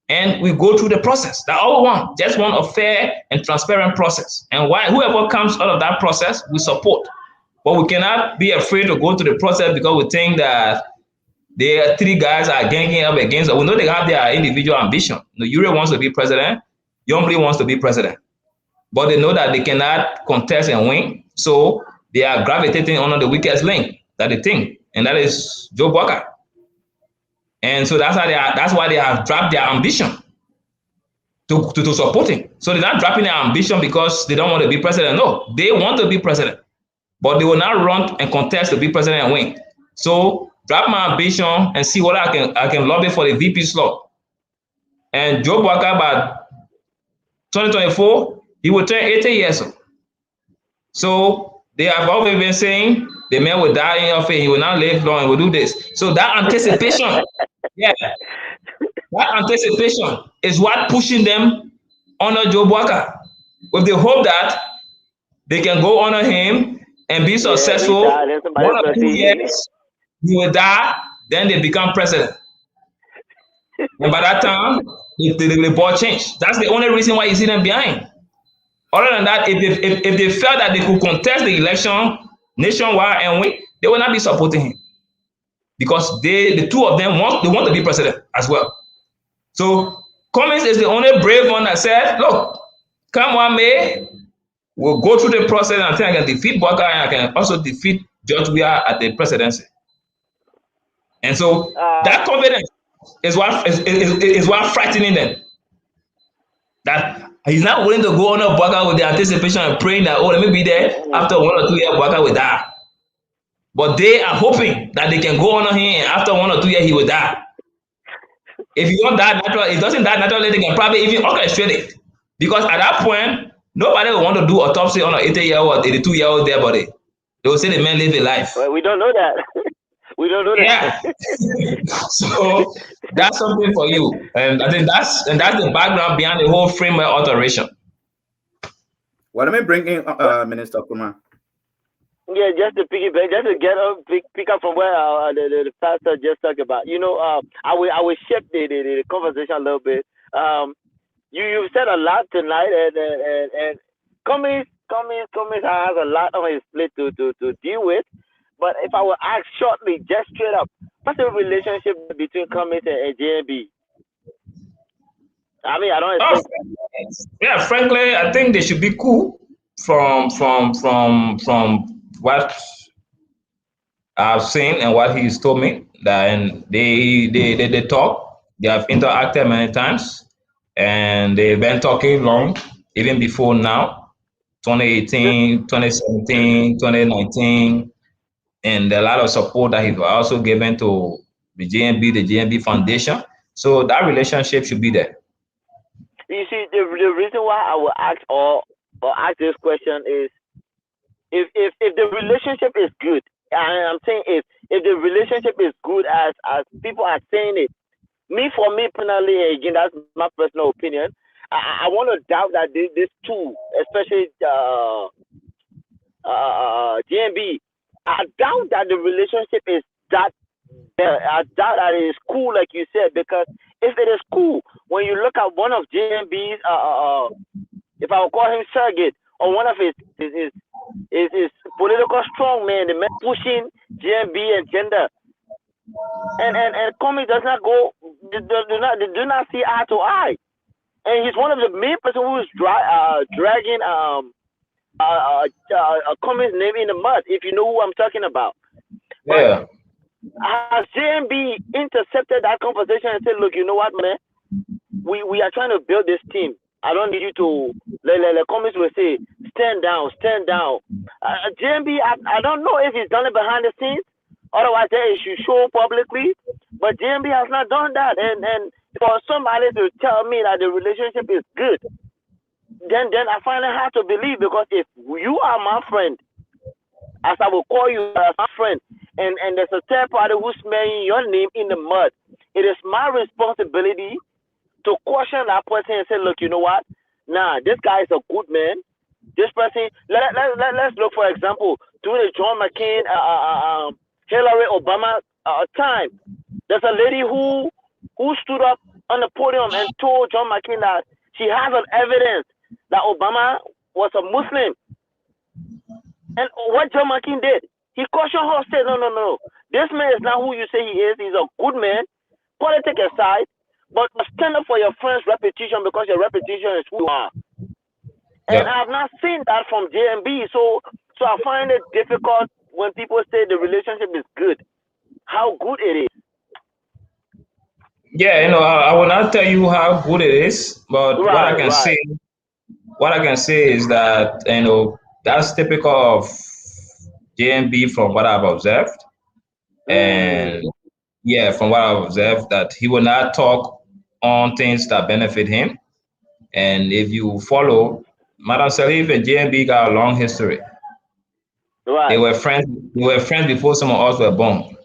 And we go through the process. That all we want, just want a fair and transparent process. And whoever comes out of that process, we support. But we cannot be afraid to go to the process because we think that the 3 guys are ganging up against us. We know they have their individual ambition. Ure wants to be president. Youngly wants to be president. But they know that they cannot contest and win. So they are gravitating on the weakest link that they think. And that is Joe Boakai. And so that's why they have dropped their ambition to support him. So they're not dropping their ambition because they don't want to be president. No, they want to be president. But they will not run and contest to be president and win. So drop my ambition and see what I can lobby for the VP slot. And Joe Boakai, by 2024, he will turn 80 years old. So They have always been saying the man will die in your face, he will not live long, he will do this. So that anticipation, yeah, that anticipation is what pushing them honor Joe Boakai with the hope that they can go honor him and be Yeah, he successful. died, and somebody 1 or 2 succeed. years, he will die, then they become president. And by that time, the ball changed. That's the only reason why you see them behind. Other than that, if they felt that they could contest the election nationwide and win, they will not be supporting him because the two of them want to be president as well. So Cummings is the only brave one that said, "Look, come what may, we'll go through the process and I think I can defeat Boakai and I can also defeat George Weah at the presidency." And so that confidence is what frightening them. That he's not willing to go on a Boakai with the anticipation and praying that, oh, let me be there after 1 or 2 years, Boakai will die. But they are hoping that they can go on him and after 1 or 2 years he will die. If he don't die naturally, it doesn't die naturally, they can probably even orchestrate it. Because at that point, nobody will want to do autopsy on an 80-year-old, 82-year-old dead body. They will say the man lived a life. Well, we don't know that. We don't know that. Yeah. So that's something for you. And I think that's the background behind the whole framework alteration. Well, let me bring in Minister Kumar. Yeah, just to piggyback, just to get up, pick up from where the pastor just talked about. You know, I will shape the conversation a little bit. You said a lot tonight, and Cummings has a lot on his plate to deal with. But if I were asked shortly, just straight up, what's the relationship between Cummings and JNB? I mean, I don't expect. Yeah, frankly, I think they should be cool from what I've seen and what he's told me. That and they talk. They have interacted many times, and they've been talking long, even before now, 2018, 2017, 2019. And a lot of support that he's also given to the JNB Foundation. So that relationship should be there. You see, the reason why I will ask or ask this question is if the relationship is good, and I'm saying if the relationship is good as people are saying it, for me personally, again, that's my personal opinion. I want to doubt that these two, especially JNB, I doubt that the relationship is that. I doubt that it is cool, like you said, because if it is cool, when you look at one of JNB's, if I will call him surrogate, or one of his political strongman, the man pushing JNB and gender, and Cummings does not go, do not see eye to eye, and he's one of the main person who is dragging Cummings' name in the mud, if you know who I'm talking about. Yeah. But has JNB intercepted that conversation and said, look, you know what, man? We are trying to build this team. I don't need you to, like Cummings will say, stand down. JNB, I don't know if he's done it behind the scenes. Otherwise, it should show publicly. But JNB has not done that. And for somebody to tell me that the relationship is good, then I find it hard to believe, because if you are my friend, as I will call you as my friend, and there's a third party who's smearing your name in the mud, it is my responsibility to caution that person and say, look, you know what? Nah, this guy is a good man. This person, let's look, for example, during the John McCain, Hillary Obama time. There's a lady who stood up on the podium and told John McCain that she has an evidence that Obama was a Muslim. And what John McCain did, he cautioned her, said, no. This man is not who you say he is. He's a good man. Politics aside, but stand up for your friend's reputation, because your reputation is who you are. And I have not seen that from JNB. So I find it difficult when people say the relationship is good. How good it is. Yeah, I will not tell you how good it is, but what I can say is that that's typical of JNB from what I've observed. And yeah, from what I've observed, that he will not talk on things that benefit him. And if you follow, Madam Salif and JNB got a long history. Right. They were friends. They were friends before some of us were born.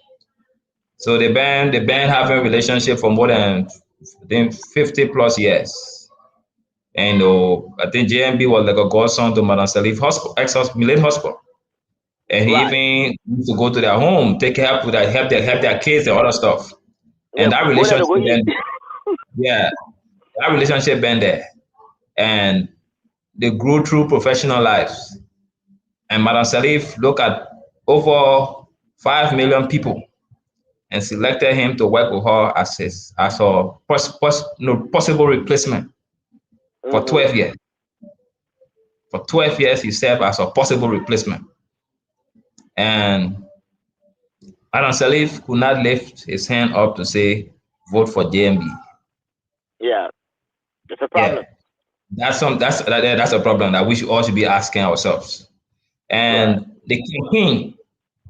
So the band having relationship for more than I think 50 plus years. And I think JMB was like a godson to Madam Salif Hospital, ex-Millet Hospital. And he Right. even used to go to their home, take help with that, help their kids and other stuff. Yeah. And that Go there to relationship go eat. been, yeah, that relationship been there. And they grew through professional lives. And Madam Salif looked at over 5 million people and selected him to work with her as a possible replacement for Mm-hmm. 12 years. For 12 years, he served as a possible replacement. And Madam Salif could not lift his hand up to say, vote for JMB. Yeah. It's a Yeah, problem. that's a problem that we should all should be asking ourselves. Right. And the campaign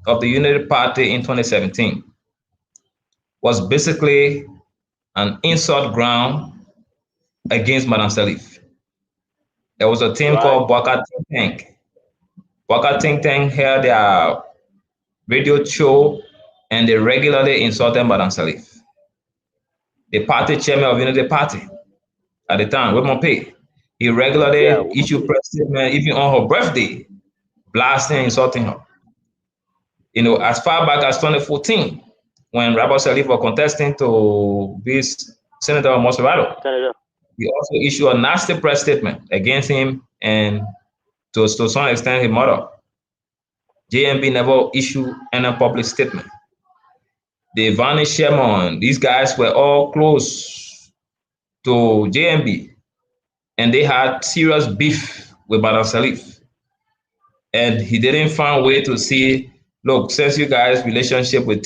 of the Unity Party in 2017 was basically an insult ground against Madam Salif. There was a team Right. called Boakai Think Tank. Boakai Think Tank held their radio show and they regularly insulted Madam Salif. The party chairman of Unity Party at the time, Raymond Pay, he Yeah. regularly issued press statement even on her birthday, blasting, insulting her. As far back as 2014, when Rabbi Salif was contesting to be Senator of Mosferado, Senator. he also issued a nasty press statement against him and to some extent his mother. JMB never issued any public statement. The Vani Sherman, these guys were all close to JMB and they had serious beef with Madam Salif. And he didn't find a way to see, look, since you guys' relationship with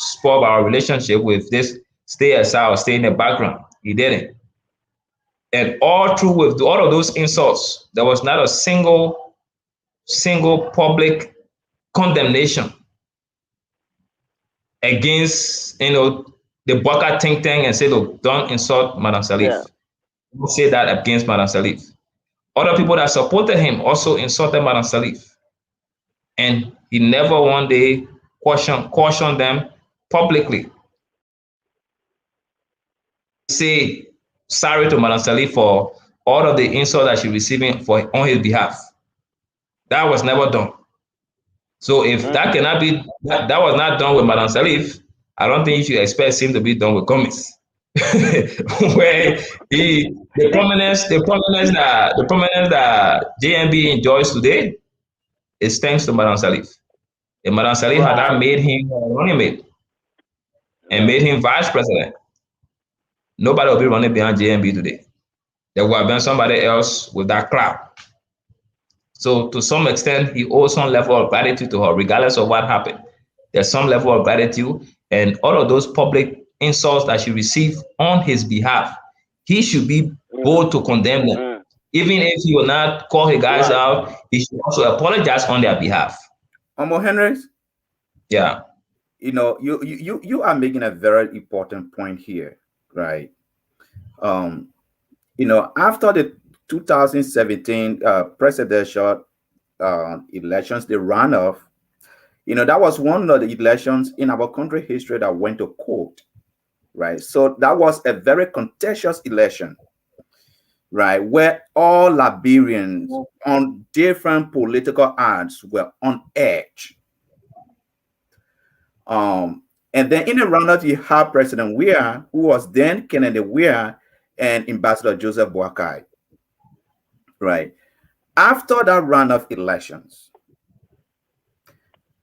spoil our relationship with this, stay aside or stay in the background. He didn't. And all through with all of those insults, there was not a single public condemnation against the Boakai think tank and say, look, don't insult Madam Yeah. Salif. Don't say that against Madam Salif. Other people that supported him also insulted Madam Salif. And he never one day cautioned them publicly. Say sorry to Madam Salif for all of the insult that she receiving on his behalf. That was never done. So if that cannot be that was not done with Madam Salif, I don't think you should expect him to be done with Gomez. Where the prominence that JMB enjoys today is thanks to Madam Salif. If Madam Salif had Right. not made him running mate and Yeah. made him vice president, nobody will be running behind JMB today. There would have been somebody else with that crowd. So to some extent, he owes some level of gratitude to her, regardless of what happened. There's some level of gratitude, and all of those public insults that she received on his behalf, he should be bold to condemn them. Even if he will not call the guys Right. out, he should also apologize on their behalf. Henrys, Yeah. you are making a very important point here, right? After the 2017 presidential elections, the runoff, that was one of the elections in our country history that went to court, right? So that was a very contentious election, right? Where all Liberians on different political odds were on edge. And then in the runoff, you have President Weah, who was then Kennedy Weah, and Ambassador Joseph Boakai, right? After that runoff elections,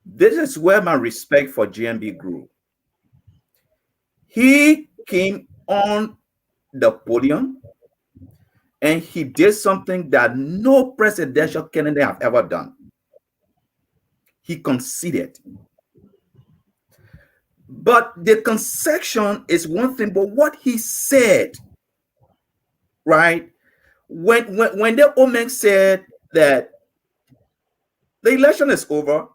this is where my respect for GMB grew. He came on the podium and he did something that no presidential candidate have ever done. He conceded. But the concession is one thing, but what he said, right? When the Omek said that the election is over,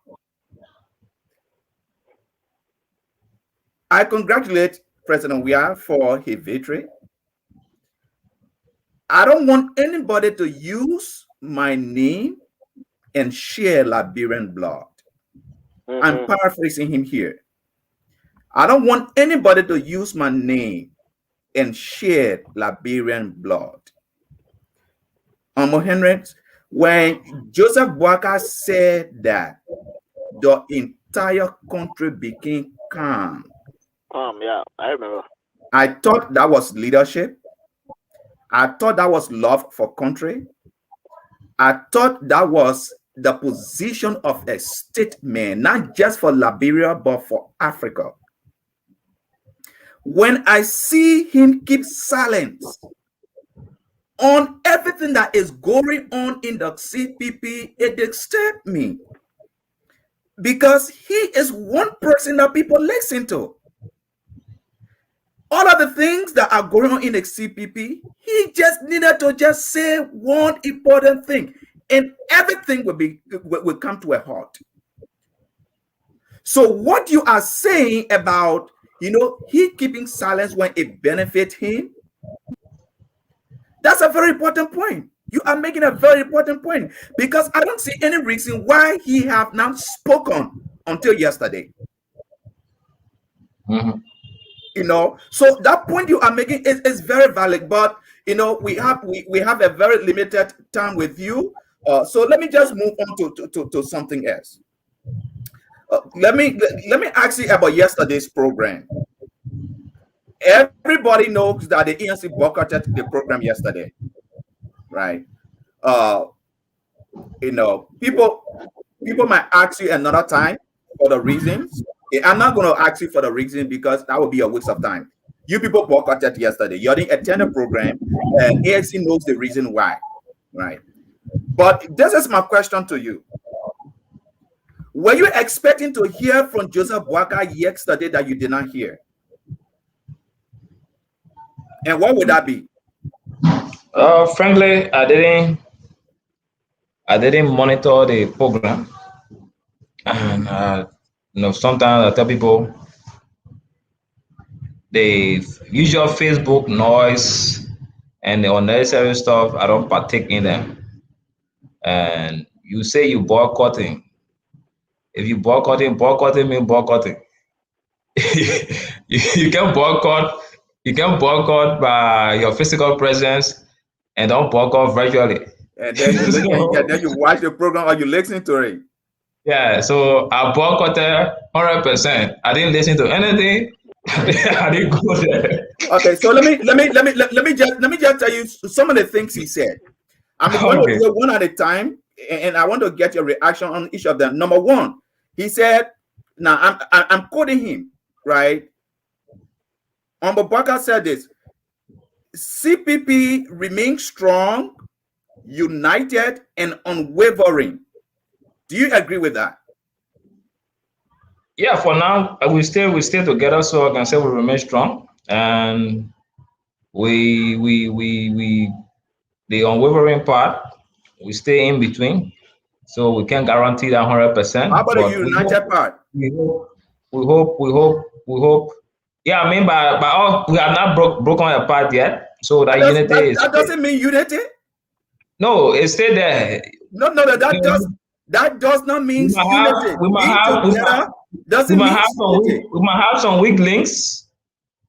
I congratulate President Weah for his victory. I don't want anybody to use my name and shed Liberian blood. I'm paraphrasing him here. I don't want anybody to use my name and shed Liberian blood. Henry, when Joseph Boakai said that, the entire country became calm. Yeah, I remember. I thought that was leadership. I thought that was love for country. I thought that was the position of a statesman, not just for Liberia, but for Africa. When I see him keep silence on everything that is going on in the CPP, it disturbs me. Because he is one person that people listen to. All of the things that are going on in the CPP, he just needed to just say one important thing, and everything will come to a halt. So what you are saying about, he keeping silence when it benefits him, that's a very important point. You are making a very important point, because I don't see any reason why he have not spoken until yesterday. So that point you are making is very valid, but we have a very limited time with you. So let me just move on to something else. Let me ask you about yesterday's program. Everybody knows that the ANC boycotted the program yesterday, right? People might ask you another time for the reasons. I'm not going to ask you for the reason, because that would be a waste of time. You people boycotted yesterday. You didn't attend the program, and ANC knows the reason why, right? But this is my question to you. Were you expecting to hear from Joseph Boakai yesterday that you did not hear? And what would that be? Frankly, I didn't monitor the program, and sometimes I tell people the usual Facebook noise and the unnecessary stuff, I don't partake in them. And you say you boycotting. If you boycotting means boycotting. you can boycott. You can boycott by your physical presence, and don't boycott virtually. And then you watch the program or you listen to it. Yeah, so I boycotted 100%. I didn't listen to anything. I didn't go there. Okay, so let me just tell you some of the things he said. I'm going to do it one at a time, and I want to get your reaction on each of them. Number one, he said, now I'm quoting him, right? Boakai said this: CPP remains strong, united, and unwavering. Do you agree with that? Yeah, for now we stay together, so I can say we remain strong, and we the unwavering part, we stay in between, so we can't guarantee that 100%. How about the united part? We hope. Yeah, I mean, by all, we have not broken apart yet, so that unity that doesn't mean unity. No, it stayed there. No, that does not mean unity. We might have some weak links,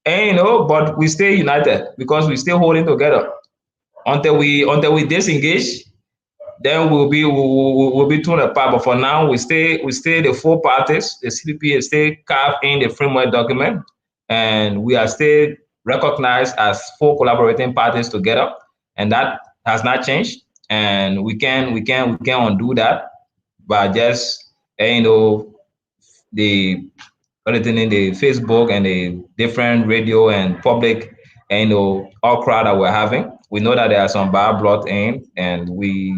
and but we stay united because we still holding together. Until we disengage, then we'll be torn apart. But for now, we stay the four parties. The CPP is still carved in the framework document, and we are still recognized as four collaborating parties together, and that has not changed. And we can undo that by just the everything in the Facebook and the different radio and public all crowd that we're having. We know that there are some bad blood in, and we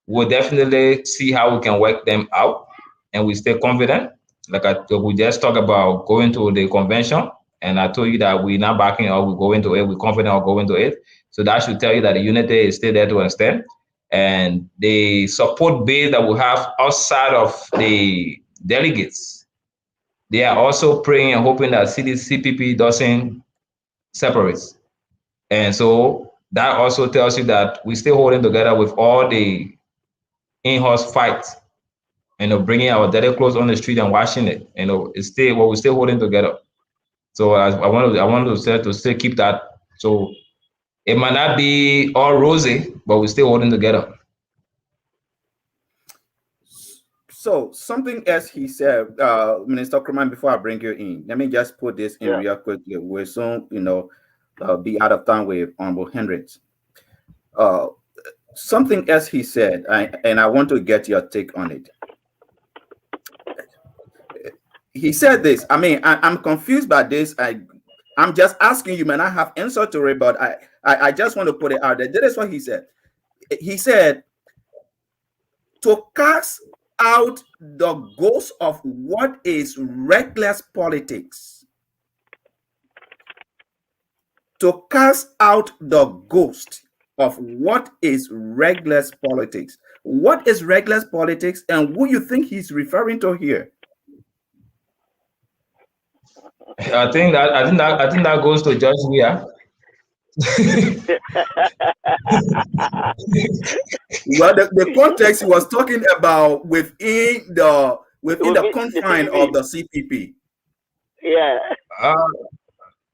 will definitely see how we can work them out, and we stay confident. Like we just talked about going to the convention, and I told you that we're not backing up, we go into it, we're confident of going to it. So that should tell you that the unity is still there to extend. And the support base that we have outside of the delegates, they are also praying and hoping that CPP doesn't separate. And so that also tells you that we're still holding together with all the in-house fight. Bringing our dirty clothes on the street and washing it. It's still we're still holding together. So I wanted to say to still keep that. So it might not be all rosy, but we're still holding together. So something else he said, Minister Kraman, before I bring you in, let me just put this in real quickly. We'll soon, be out of time with Honorable Hendricks. Something else he said, and I want to get your take on it. He said this. I mean, I'm confused by this. I'm just asking you, man. I have answer to it, but I just want to put it out there. That is what he said. He said to cast out the ghost of what is reckless politics. To cast out the ghost of what is reckless politics. What is reckless politics, and who you think he's referring to here? I think that goes to Judge Weah. Well, the context he was talking about within the confine of the CPP. Yeah.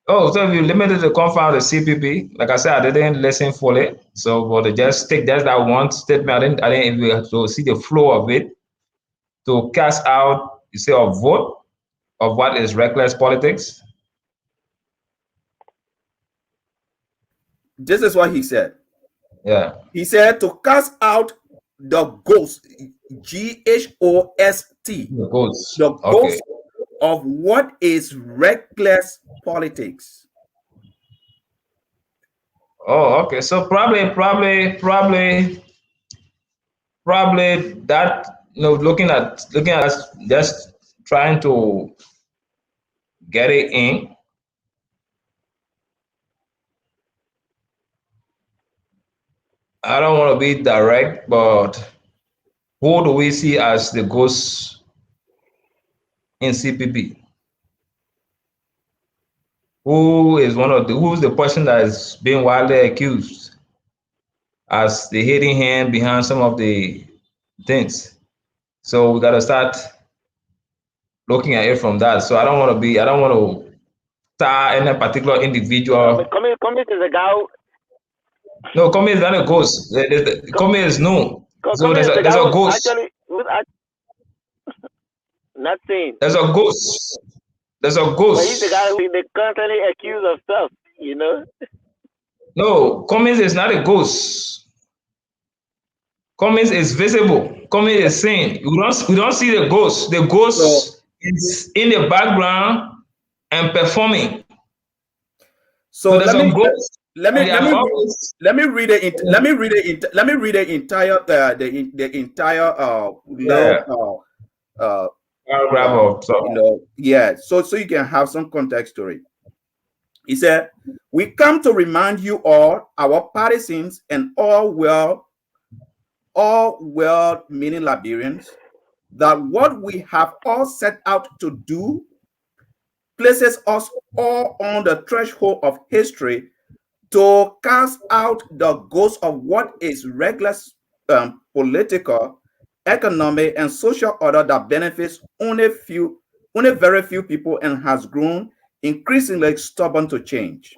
So if you limited the confine of the CPP, like I said, I didn't listen fully. So, but just take just that one statement. I didn't even have to see the flow of it to cast out, you say, a vote of what is reckless politics. This is what he said. Yeah. He said to cast out the ghost, G-H-O-S-T, the ghost of what is reckless politics. Oh, okay. So probably that, looking at just trying to get it in. I don't want to be direct, but who do we see as the ghosts in CPP? Who's the person that is being widely accused as the hidden hand behind some of the things? So we got to start looking at it from that. So I don't want to tar any particular individual. Cummings is a guy. No, Cummings is not a ghost. Cummings is no. So there's a ghost. Actually, nothing. There's a ghost. There's a ghost. But he's the guy who they constantly accuse of stuff, No, Cummings is not a ghost. Cummings is visible. Cummings is seen. We don't see the ghost. The ghost is in the background and performing. So let me read the entire paragraph of so you can have some context to it. He said, "We come to remind you all, our partisans and all well-meaning Liberians, that what we have all set out to do places us all on the threshold of history to cast out the ghost of what is reckless political, economic, and social order that benefits only very few people and has grown increasingly stubborn to change."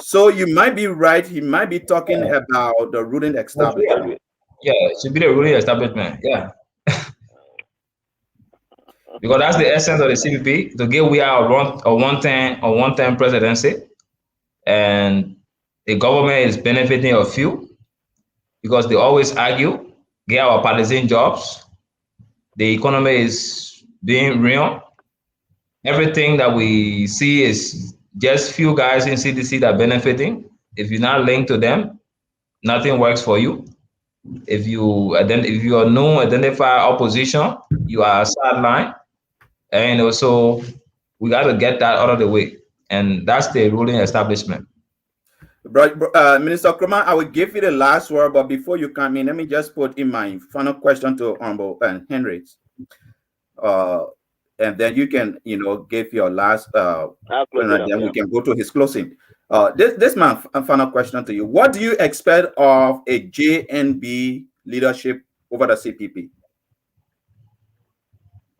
So you might be right. He might be talking about the ruling establishment. Yeah, it should be the ruling establishment. Yeah. Because that's the essence of the CPP, to give we are a one-term presidency, and the government is benefiting a few because they always argue, get our partisan jobs, the economy is being ruined. Everything that we see is just few guys in CDC that are benefiting. If you're not linked to them, nothing works for you. If you are no identified opposition, you are a sideline. And also, we got to get that out of the way. And that's the ruling establishment. Minister Kraman, I will give you the last word, but before you come in, let me just put in my final question to Honorable Hendricks. And then you can, give your last, and then we can go to his closing. This is my final question to you. What do you expect of a JNB leadership over the CPP?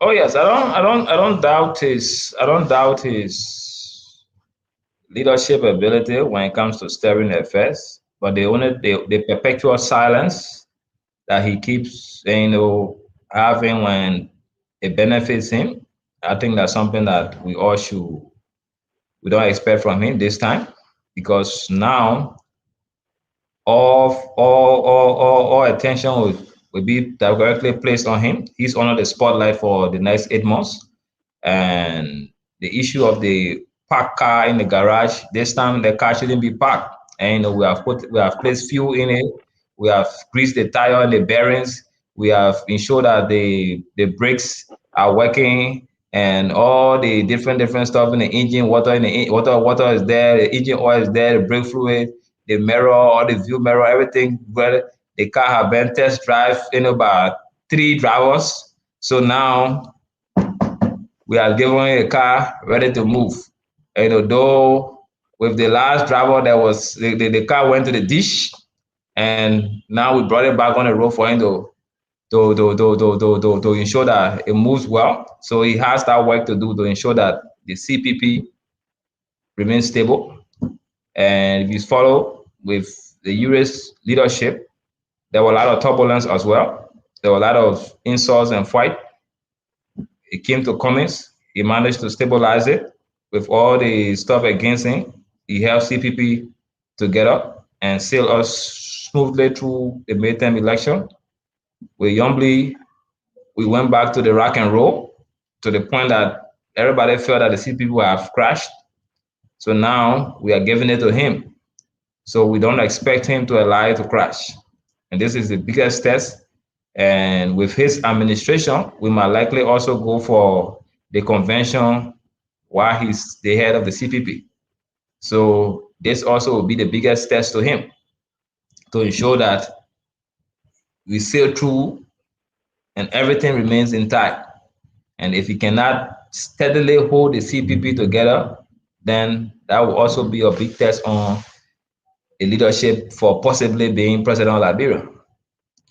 Oh yes, I don't doubt his leadership ability when it comes to steering affairs, but the perpetual silence that he keeps, having when it benefits him. I think that's something that we don't expect from him this time, because now all attention will be directly placed on him. He's under the spotlight for the next 8 months. And the issue of the parked car in the garage, this time the car shouldn't be parked. And we have placed fuel in it, we have greased the tire and the bearings, we have ensured that the brakes are working, and all the different stuff in the engine, water is there, the engine oil is there, the brake fluid, the mirror, all the view mirror, everything. Well, the car have been test drive in about 3 drivers. So now we are given a car ready to move. And though with the last driver, there was the car went to the dish, and now we brought it back on the road for him to ensure that it moves well. So he has that work to do to ensure that the CPP remains stable. And if you follow with the US leadership, there were a lot of turbulence as well. There were a lot of insults and fight. It came to Cummins. He managed to stabilize it with all the stuff against him. He held CPP together and sailed us smoothly through the midterm election. We went back to the rock and roll to the point that everybody felt that the CPP would have crashed. So now we are giving it to him. So we don't expect him to allow it to crash. And this is the biggest test. And with his administration, we might likely also go for the convention while he's the head of the CPP. So this also will be the biggest test to him to ensure that we sail through and everything remains intact. And if he cannot steadily hold the CPP together, then that will also be a big test on the leadership for possibly being president of Liberia.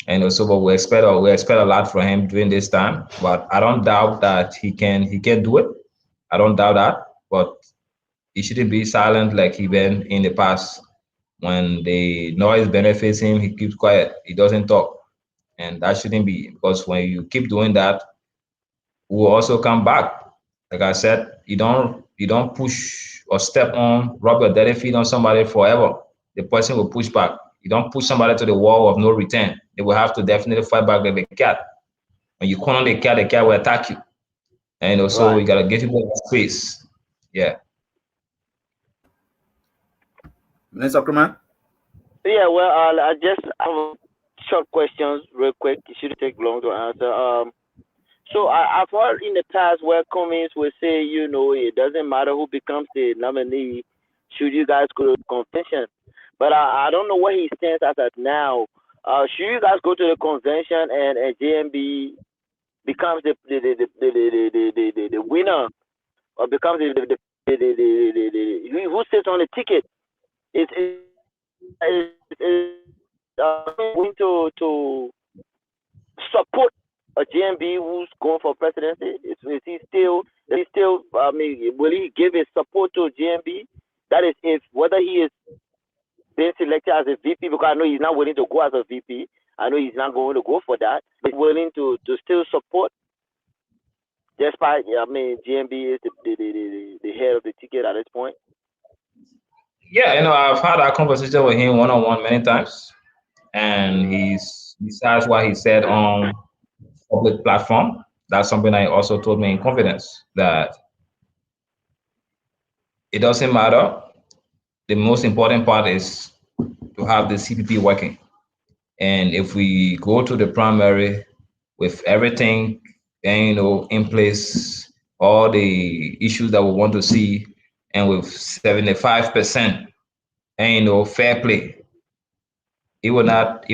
And also, but we expect a lot from him during this time. But I don't doubt that he can do it. I don't doubt that. But he shouldn't be silent like he been in the past. When the noise benefits him, he keeps quiet. He doesn't talk, and that shouldn't be, because when you keep doing that, we'll also come back. Like I said, you don't push or step on, rub your dirty feet on somebody forever. The person will push back. You don't push somebody to the wall of no return. They will have to definitely fight back like the cat. When you corner the cat will attack you. And also, Right. you gotta give people space. Yeah. Minister Ackerman? Yeah, well, I just have short questions real quick. It shouldn't take long to answer. So I've heard in the past where Cummins will say, it doesn't matter who becomes the nominee, should you guys go to the convention. But I don't know where he stands as of now. Should you guys go to the convention and JMB becomes the winner, or becomes who sits on the ticket? Is going to support a GMB who's going for presidency? Is he still? I mean, will he give his support to GMB? That is, if whether he is being selected as a VP, because I know he's not willing to go as a VP. I know he's not going to go for that, but he's willing to still support, despite GMB is the head of the ticket at this point. Yeah, I've had that conversation with him one-on-one many times, and besides what he said on public platform, that's something that he also told me in confidence, that it doesn't matter. The most important part is to have the CPP working. And if we go to the primary with everything, in place, all the issues that we want to see, and with 75%, fair play, he will not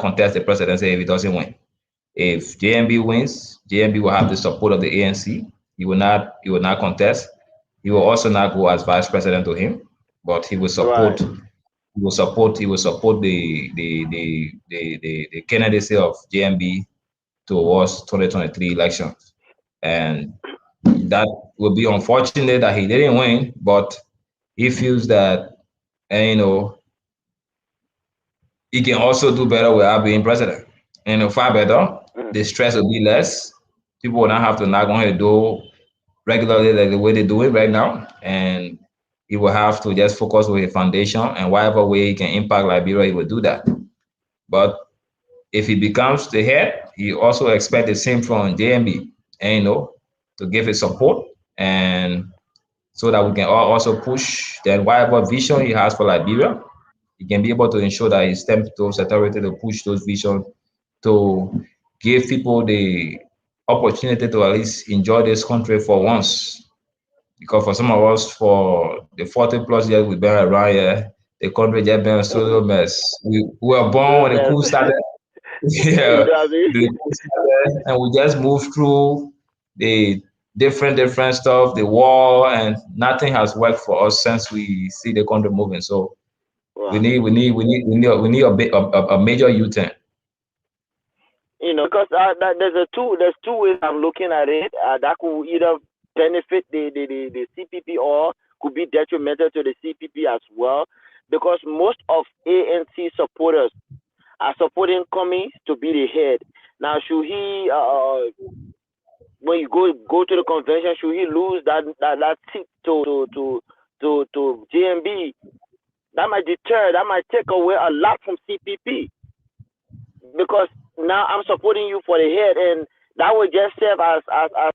contest the presidency if he doesn't win. If JMB wins, JMB will have the support of the ANC. He will not contest. He will also not go as vice president to him, but he will support will support the candidacy of JMB towards 2023 elections. And that would be unfortunate that he didn't win, but he feels that, he can also do better without being president. And far better, the stress will be less. People will not have to knock on his door regularly like the way they do it right now. And he will have to just focus with his foundation, and whatever way he can impact Liberia, he will do that. But if he becomes the head, he also expect the same from JMB, and to give his support, and so that we can all also push then whatever vision he has for Liberia, he can be able to ensure that he steps those authority to push those visions to give people the opportunity to at least enjoy this country for once. Because for some of us, for the 40 plus years we've been around here, the country just been a solo mess. We were born when the coup started. You Yeah, know what I mean? the coup started, and we just moved through the different stuff, the war, and nothing has worked for us since we see the country moving. So we Wow. need we need we need we need we need a bit a major U-turn. Because there's two ways I'm looking at it. That could either benefit the CPP or could be detrimental to the CPP as well. Because most of ANC supporters are supporting Cummings to be the head. Now, should he, when you go to the convention, should he lose that seat to GMB? That might take away a lot from CPP, because now I'm supporting you for the head, and that would just serve as a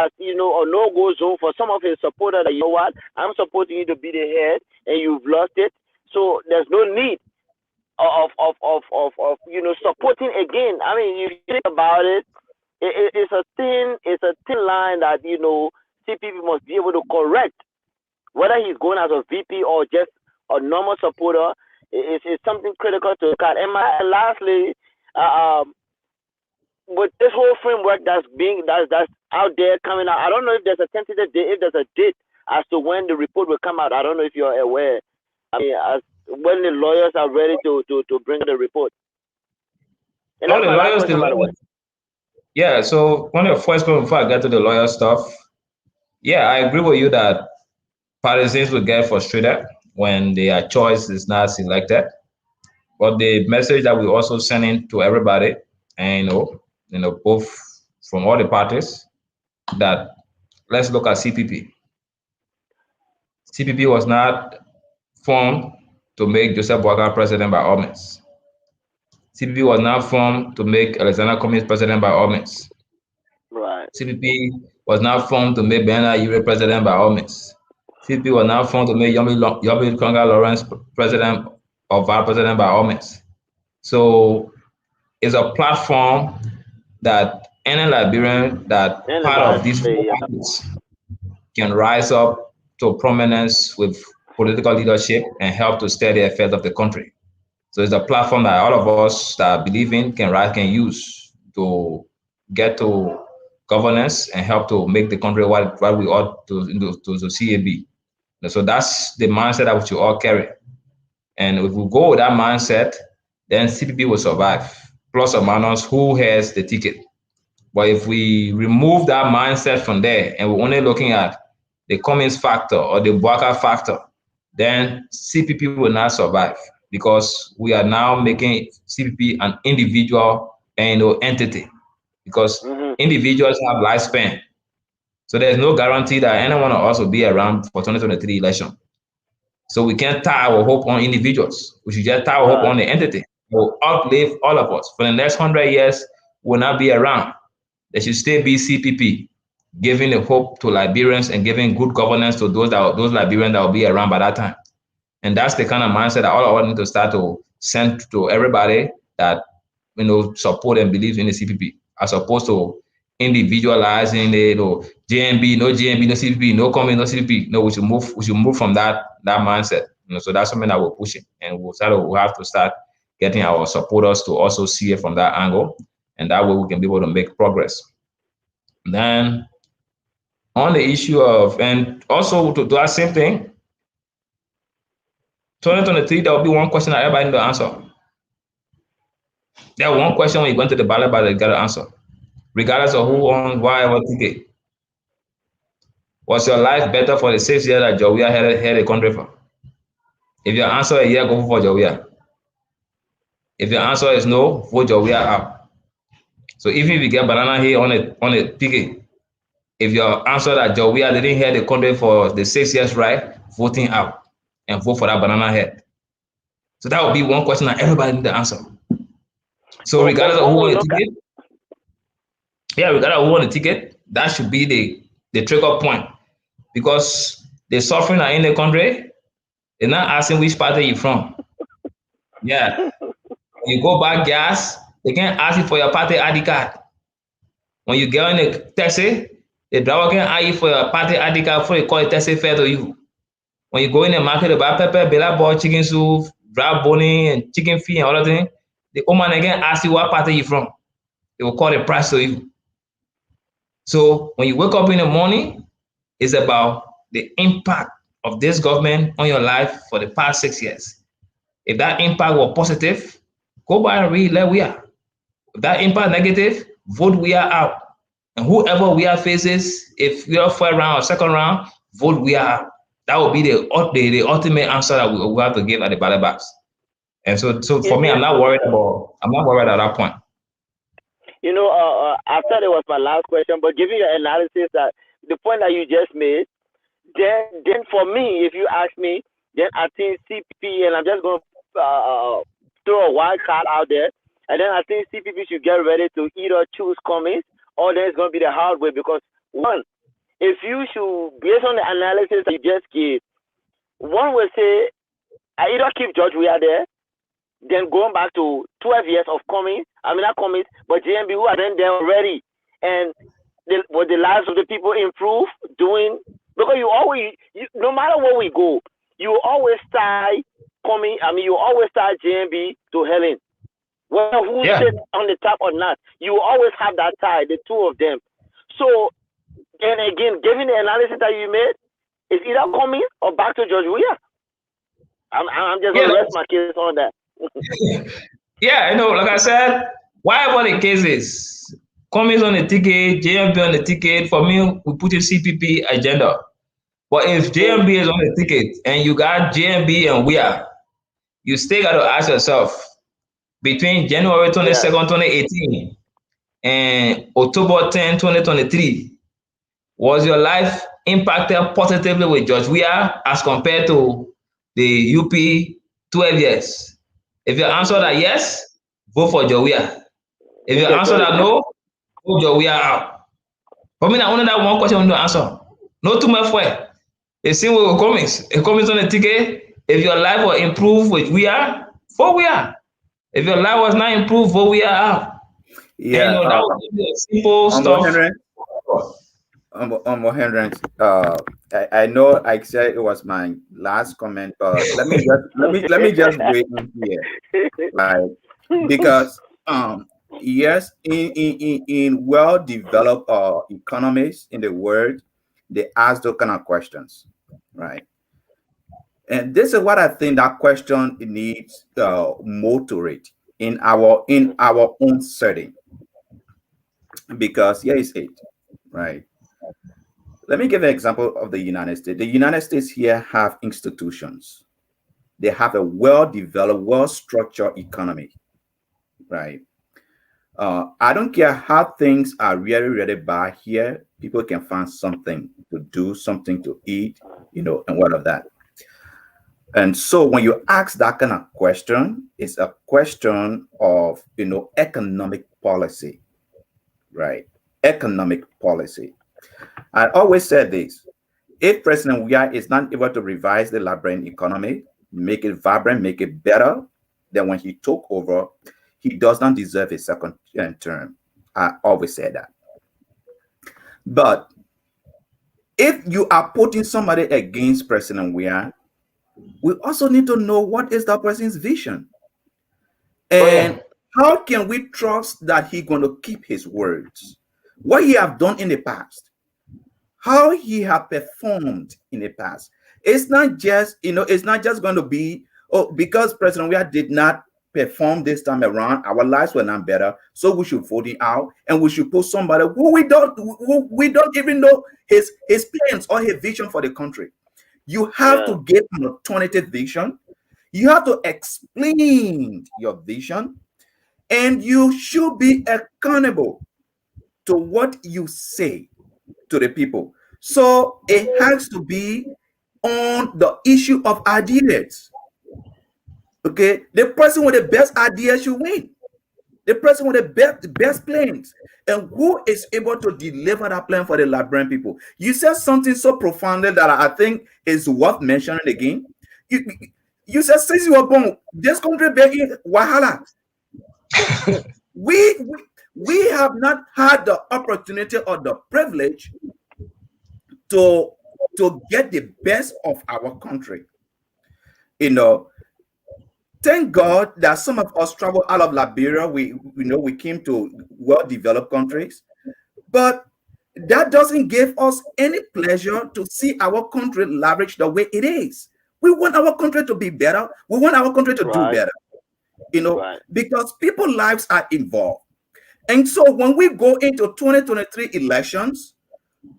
no-go zone for some of his supporters. That, you know what, I'm supporting you to be the head, and you've lost it, so there's no need of supporting again. I mean, you think about it, it's a thin line that CPP must be able to correct, whether he's going as a VP or just a normal supporter. It's something critical to look at. And lastly, with this whole framework that's out there coming out, I don't know if there's a tentative date, if there's a date as to when the report will come out. I don't know if you're aware. I mean, when the lawyers are ready to bring the report. And that's my last question, by the way. Yeah, so one of the first point before I get to the lawyer stuff, yeah, I agree with you that partisans will get frustrated when their choice is not selected. But the message that we're also sending to everybody, and both from all the parties, that let's look at CPP. CPP was not formed to make Joseph Boakai president by all means. CPP was not formed to make Alexander Cummings president by all means. Right. CPP was not formed to make Bernard Ure president by all means. CPP was not formed to make Yomi Conga Lawrence president or vice president by all means. So it's a platform that any Liberian that part of these parties can rise up to prominence with political leadership and help to steer the affairs of the country. So it's a platform that all of us that believe in can use to get to governance and help to make the country what we ought to see it be. So that's the mindset that we should all carry. And if we go with that mindset, then CPP will survive, plus or minus who has the ticket. But if we remove that mindset from there and we're only looking at the Cummings factor or the Boakai factor, then CPP will not survive, because we are now making CPP an individual entity, because individuals have lifespan. So there's no guarantee that anyone of us will be around for 2023 election. So we can't tie our hope on individuals. We should just tie our hope on the entity. Will outlive all of us. For the next 100 years, will not be around. There should still be CPP, giving the hope to Liberians and giving good governance to those Liberians that will be around by that time. And that's the kind of mindset that all of us need to start to send to everybody that support and believe in the CPP, as opposed to individualizing the JMB, no JMB, no CPP, no Cummings, no CPP. No, we should move from that mindset. So that's something that we're pushing, and we'll have to start getting our supporters to also see it from that angle, and that way we can be able to make progress. Then on the issue of, and also to do that same thing, 2023, there will be one question that everybody need to answer. There one question when you go into the ballot box, you got to answer, regardless of who won whatever ticket. Was your life better for the 6 years that Jovia had the country for? If your answer is yeah, go for Jovia. If your answer is no, vote Jovia out. So even if you get banana here on a ticket, if your answer that Jovia didn't hear the country for the 6 years right, voting out and vote for that banana head. So that would be one question that everybody need to answer. So regardless of who won the ticket, regardless of who won the ticket, that should be the trigger point. Because the suffering are in the country, they're not asking which party you're from. Yeah. When you go back gas, they can't ask you for your party ID card. When you get in the taxi, the driver can ask you for your party ID card before they call the taxi fare to you. When you go in the market to buy pepper, bella ball, chicken soup, dry boning, and chicken feet and all that thing, the woman again ask you what party you from. They will call the price to you. So when you wake up in the morning, it's about the impact of this government on your life for the past 6 years. If that impact was positive, go by and read let we are. If that impact negative, vote we are out. And whoever we are faces, if we are first round or second round, vote we are out. That will be the ultimate answer that we have to give at the ballot box. And so for me, I'm not worried at that point. You know, after that was my last question, but giving your analysis that the point that you just made, then for me, if you ask me, then I think CPP, and I'm just going to throw a wild card out there, and then I think CPP should get ready to either choose Cummings or then it's going to be the hard way because one, if you should, based on the analysis that you just gave, one will say, I either keep George we are there, then going back to 12 years of Cummings, not Cummings, but JMB who are then there already, and will the lives of the people improve doing, because you always, no matter where we go, you always tie Cummings, you always tie JMB to Helen. Whether who sits on the top or not, you always have that tie, the two of them. So, and again, given the analysis that you made, it's either Cummings or back to George Weah. I'm just going to rest my case on that. Yeah, like I said, whatever the case is, Cummings on the ticket, JMB on the ticket, for me, we put a CPP agenda. But if JMB is on the ticket and you got JMB and Weah, you still got to ask yourself, between January 22nd, 2018 and October 10, 2023, was your life impacted positively with George Weah as compared to the UP 12 years? If you answer that yes, vote for George Weah. If you answer that no, vote George Weah out. For me, I only that one question I want to answer. No too much for it. The same way with Cummings. If Cummings on the ticket, if your life will improve with Weah, vote Weah. If your life was not improved, vote Weah out. Yeah, and, that would be simple stuff. Henry, I know I said it was my last comment, but let me just wait in here, right? Because yes, in well-developed economies in the world, they ask those kind of questions, right? And this is what I think that question needs moderate in our own setting, because here is it, right? Let me give an example of the United States. The United States here have institutions. They have a well-developed, well-structured economy, right? I don't care how things are really, really bad here. People can find something to do, something to eat, and all of that. And so when you ask that kind of question, it's a question of, economic policy, right? Economic policy. I always said this: if President Weah is not able to revise the Liberian economy, make it vibrant, make it better than when he took over, he does not deserve a second term. I always said that. But if you are putting somebody against President Weah, we also need to know what is that person's vision. And how can we trust that he's going to keep his words? What he have done in the past, how he have performed in the past. It's not just, it's not just going to be oh, because President Weah did not perform this time around, our lives were not better, so we should vote him out, and we should put somebody who we don't even know his plans or his vision for the country. You have to give an alternative vision. You have to explain your vision, and you should be accountable to what you say to the people. So it has to be on the issue of ideas. Okay, the person with the best ideas should win. The person with the best plans, and who is able to deliver that plan for the Liberian people. You said something so profound that I think is worth mentioning again. You said since you were born, this country begging wahala. we have not had the opportunity or the privilege to get the best of our country. You know, thank God that some of us travel out of Liberia. We came to well-developed countries, but that doesn't give us any pleasure to see our country leverage the way it is. We want our country to be better. We want our country to do better, because people's lives are involved. And so when we go into 2023 elections,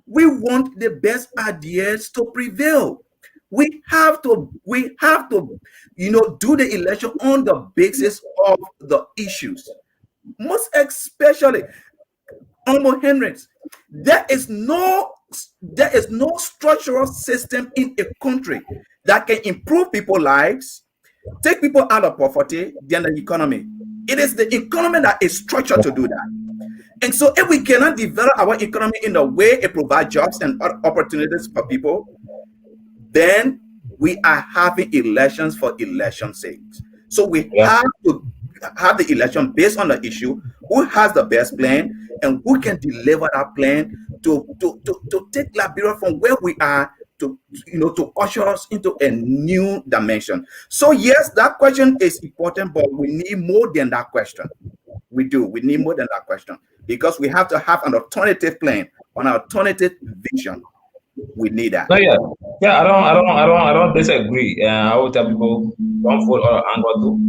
we want the best ideas to prevail. We have to, do the election on the basis of the issues. Most especially, Honorable Henrys, there is no structural system in a country that can improve people's lives, take people out of poverty than the economy. It is the economy that is structured to do that. And so if we cannot develop our economy in a way it provides jobs and opportunities for people, then we are having elections for election's sake. So we have to have the election based on the issue, who has the best plan and who can deliver that plan to take Liberia from where we are to usher us into a new dimension. So yes, that question is important, but we need more than that question. We need more than that question, because we have to have an alternative plan, an alternative vision. We need that. No, yeah. I don't disagree. I would tell people don't vote or anger too.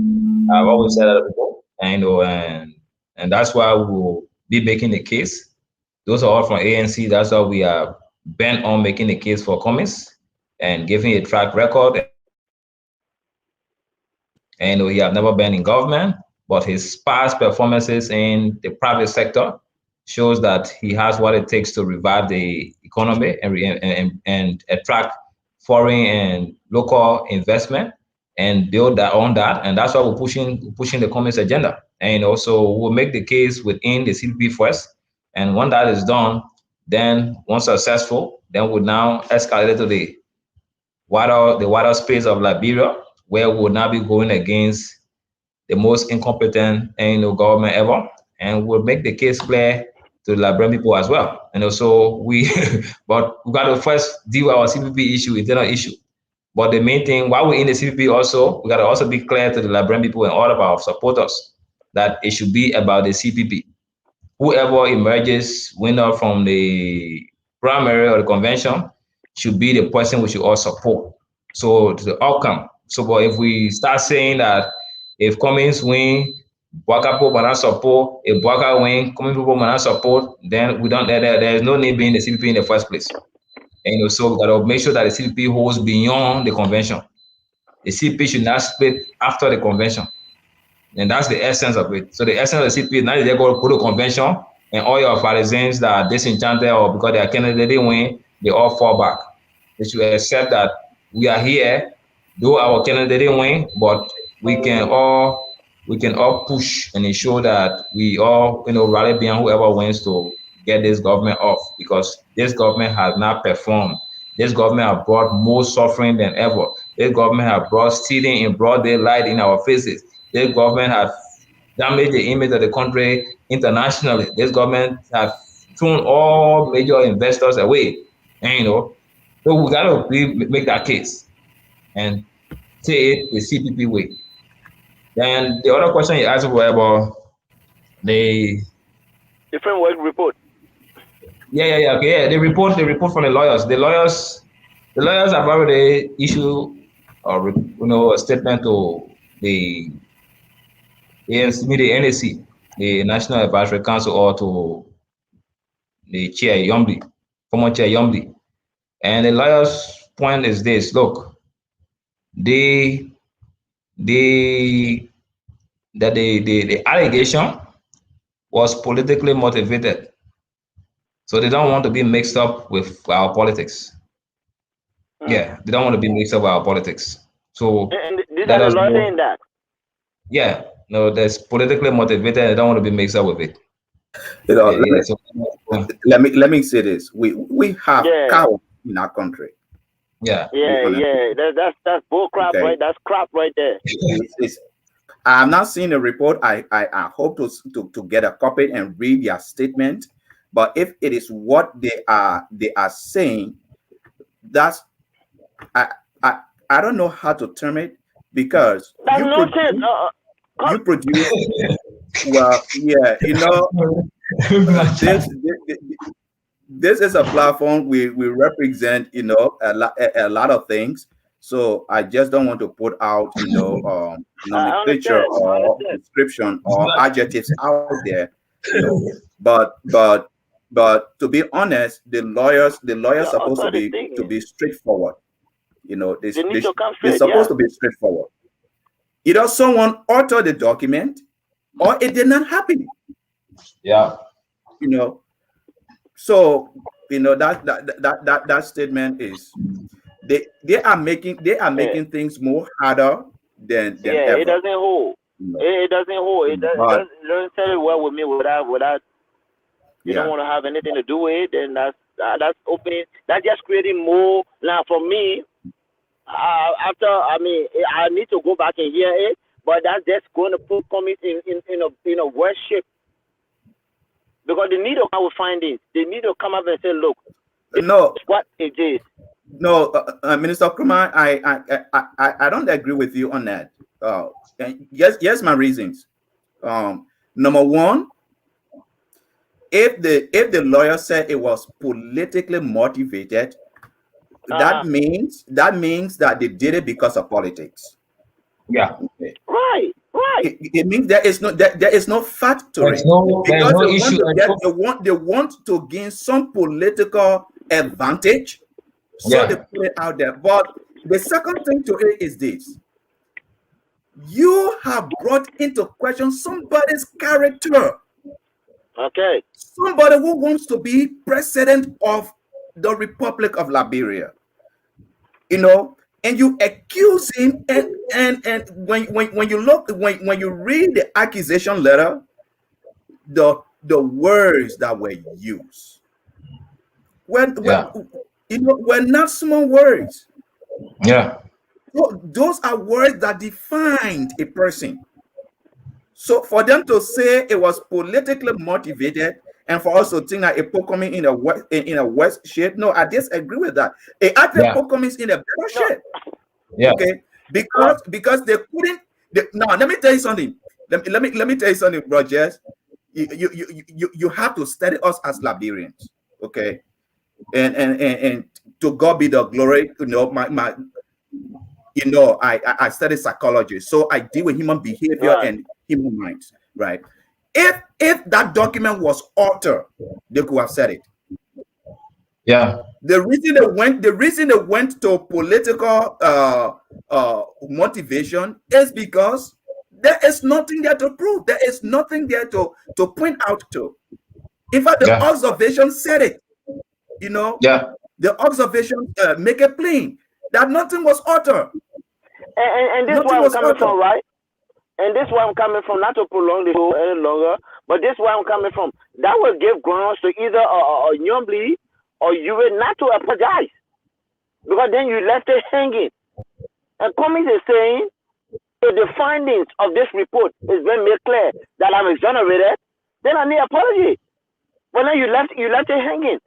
I've always said that to people, and that's why we will be making the case. Those are all from ANC. That's why we are bent on making the case for Cummins and giving a track record. And he have never been in government, but his past performances in the private sector shows that he has what it takes to revive the economy and attract foreign and local investment and build that on that. And that's why we're pushing the Cummins agenda. And also we'll make the case within the CPP first. And when that is done, then once successful, then we'll now escalate to the wider space of Liberia, where we'll now be going against the most incompetent government ever. And we'll make the case clear to the Liberian people as well. And also but we got to first deal with our CPP issue, internal issue. But the main thing, while we're in the CPP also, we got to also be clear to the Liberian people and all of our supporters that it should be about the CPP. Whoever emerges winner from the primary or the convention should be the person we should all support. So the outcome. So but if we start saying that if Cummins win, Boakai people might not support, if Boakai win, Cummins people might not support, then we don't there's no need being the CPP in the first place. And so we gotta make sure that the CPP holds beyond the convention. The CPP should not split after the convention. And that's the essence of it. So the essence of the CPP, now they go to the convention and all your partisans that are disenchanted or because their candidate didn't win, they all fall back. They should accept that we are here, though our candidate didn't win, but we can all push and ensure that we all rally behind whoever wins to get this government off, because this government has not performed. This government has brought more suffering than ever. This government has brought stealing in broad daylight in our faces. This government has damaged the image of the country internationally. This government has thrown all major investors away. And so we gotta make that case and say it the CPP way. Then the other question you asked were about the framework report. The report from the lawyers. The lawyers have already issued a statement to the ANC, the NAC, the National Advisory Council, or to the chair Yombly, former chair Yombly. And the lawyer's point is this: look, they the the allegation was politically motivated, so they don't want to be mixed up with our politics. Yeah, they don't want to be mixed up with our politics. So And these let are the us lawyers know. saying that. Yeah, no, that's politically motivated. They don't want to be mixed up with it. You know, Yeah, yeah. So let me say this: we have Yeah, cows in our country. yeah, Be yeah, honest. yeah. That's bull crap, Okay, right? That's crap right there. it's I'm not seeing a report. I hope to get a copy and read their statement. But if it is what they are saying, that's I I I don't know how to term it because That's nonsense. you produce well, yeah, this, this this is a platform we represent, a lot of things. So I just don't want to put out, I nomenclature understand. I or understand. description or adjectives out there, you know. But to be honest, the lawyers The supposed author to of the be thing to is be straightforward. they need to come they're straight. supposed Yeah. to be straightforward. Either someone altered the document or it did not happen, yeah, you know. So that statement is Yeah. they are making things more harder than Yeah. It ever. doesn't hold. You know. It doesn't hold. But It doesn't tell it well with me without you don't yeah, want to have anything to do with it, and that's opening. That's just creating more. Now for me, after I mean, I need to go back and hear it, but that's just going to put comments in a worse shape because they need to come with findings. They need to come up and say, look, this no, is what it is. no, Minister Kumar, I don't agree with you on that. And yes, my reasons. Number one, if the lawyer said it was politically motivated, Uh huh. that means that they did it because of politics. yeah. Okay. Right. Right. It means there is no fact to There's it no there's because no they want issue. to get they want to gain some political advantage, so they Yeah, put it out there. But the second thing to it is this: you have brought into question somebody's character, Okay. somebody who wants to be president of the Republic of Liberia, and you accuse him, and when you look when you read the accusation letter, the words that were used yeah, were not small words. yeah, Those are words that defined a person. So for them to say it was politically motivated, and for us to think that a Pokemon in a worse shape, no, I disagree with that. It actually yeah, Pokemon is in a better No. shape. yeah, Okay, Well. because they couldn't. Now let me tell you something. Let me tell you something, Rogers. You have to study us as Liberians. Okay, and to God be the glory. I study psychology, so I deal with human behavior Right. and human minds. Right. If that document was altered, they could have said it. yeah, The reason they went to political motivation is because there is nothing there to prove. There is nothing there to point out to. In fact, the yeah, observation said it. You know, yeah, the observation make it plain that nothing was altered. And this is where Nothing I'm was coming altered. from, right? And this is where I'm coming from, not to prolong the show any longer, but this is where I'm coming from. That will give grounds to either a Nyombli or you will not to apologize because then you left it hanging. And Cummings is saying if the findings of this report is been made clear that I'm exonerated, then I need apology. But then you left it hanging.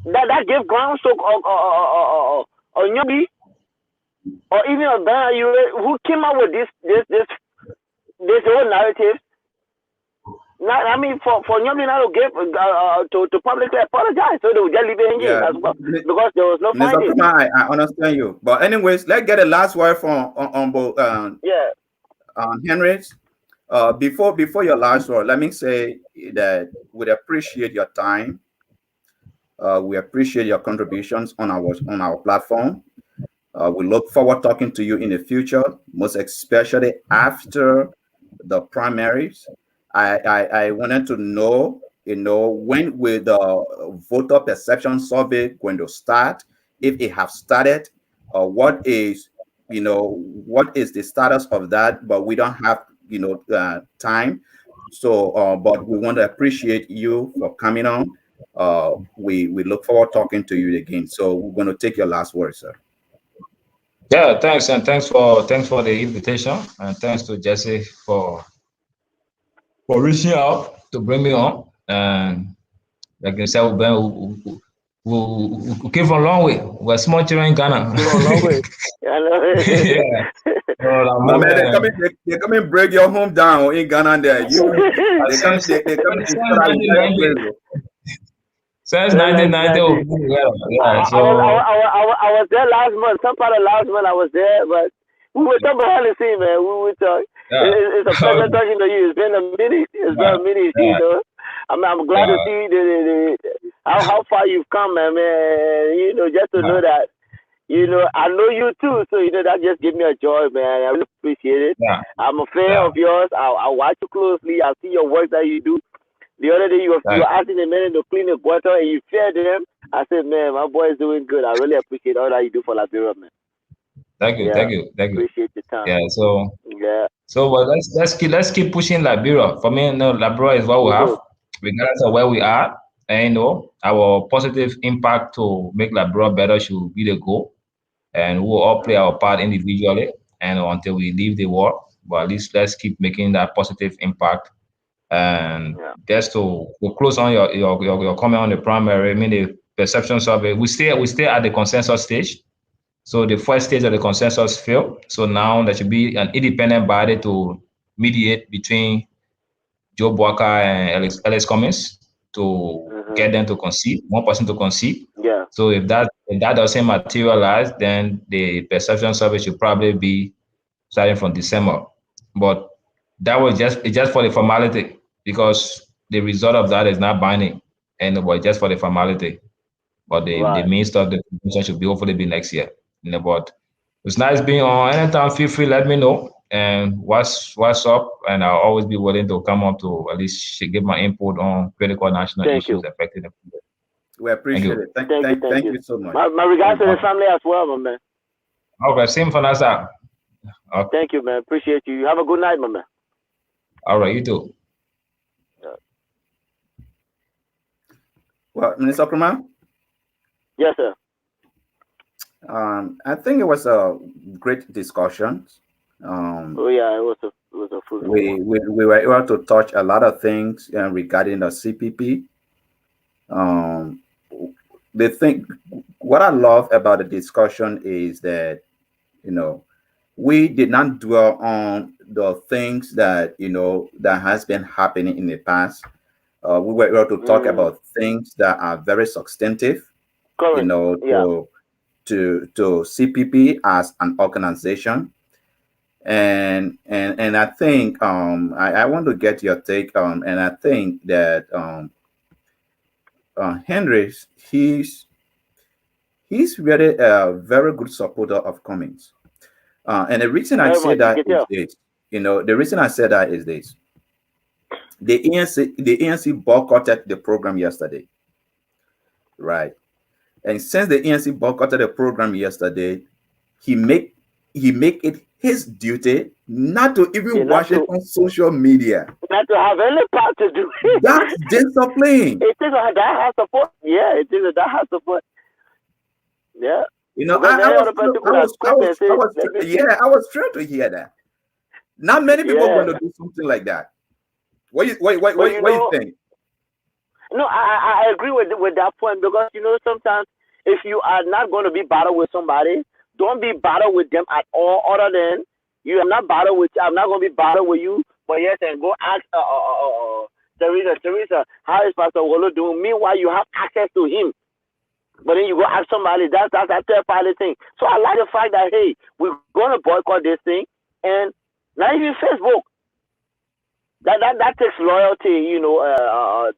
That gave grounds to a Nyombli or even a Ghana who came up with this whole narrative I mean, for Nyomli now to give to publicly apologize, so they will just leave it hanging as well because there was no Mr. finding. Kuma, I understand you, but anyways, let's get a last word from on both Henry. Before your last word, let me say that we appreciate your time. We appreciate your contributions on our platform. We look forward talking to you in the future, most especially after the primaries. I wanted to know, when will the voter perception survey going to start? If it have started, what is the status of that? But we don't have time. So, but we want to appreciate you for coming on. We look forward talking to you again. So we're going to take your last word, sir. Yeah, thanks, and thanks for the invitation, and thanks to Jesse for reaching out to bring me on. And like I said, we came from a long way. We're small children in Ghana. Came from a long way. Yeah. My man, they come and break your home down in Ghana. There, they come and destroy our entire place. Since 1990, yeah. So I was there last month. Some part of last month I was there, but we were talking behind the scene, man. We were talking. Yeah. It's a pleasure talking to you. It's been a minute. You know. I'm glad to see how far you've come, man. You know, just to know that. You know, I know you too, so that just gives me a joy, man. I really appreciate it. Yeah. I'm a fan of yours. I watch you closely. I see your work that you do. The other day you were asking the men to clean the gutter and you fed them. I said, man, my boy is doing good. I really appreciate all that you do for Liberia, man. Thank you. Appreciate your time. Yeah. So but let's keep pushing Liberia. For me, Liberia is what we have, regardless of where we are. And our positive impact to make Liberia better should be the goal. And we'll all play our part individually and until we leave the war. But at least let's keep making that positive impact. And just to close on your comment on the primary, I mean the perception survey, we stay at the consensus stage. So the first stage of the consensus failed. So now there should be an independent body to mediate between Joe Boakai and Alex Cummings to get them to concede, one person to concede. Yeah. So if that doesn't materialize, then the perception survey should probably be starting from December. But that was just for the formality, because the result of that is not binding, and just for the formality. But the main stuff, the convention should hopefully be next year. But it's nice being on. Anytime, feel free, let me know and what's up, and I'll always be willing to come on to at least give my input on critical national issues affecting the people. We appreciate it. Thank you so much. My regards to the family as well, my man. Okay, same for us. Okay. Thank you, man. Appreciate you. Have a good night, my man. All right, you too. Well, Minister Krumah? Yes, sir. I think it was a great discussion. It was a fruitful we were able to touch a lot of things regarding the CPP. The thing, what I love about the discussion is that we did not dwell on the things that that has been happening in the past. We were able to talk about things that are very substantive. Correct. To CPP as an organization, and I think I want to get your take on, and I think that Henry, he's really a very good supporter of Cummings, and the reason I say that is this. The reason I say that is this: the ANC boycotted the program yesterday, right? And since the ANC boycotted the program yesterday, he make it his duty not to even watch it on social media. Not to have any part to do it. That's discipline. It is a that has support. Yeah, it is a that has support. Yeah. I was trying to hear that. Not many people are going to do something like that. What do you think? No, I agree with that point, because sometimes if you are not going to be battled with somebody, don't be battled with them at all. Other than I'm not going to be battled with you, but yes, and go ask Teresa, how is Pastor Wolo doing? Meanwhile, you have access to him. But then you go ask somebody, that's a third party thing. So I like the fact that, hey, we're going to boycott this thing. And not even Facebook. That takes loyalty, you know,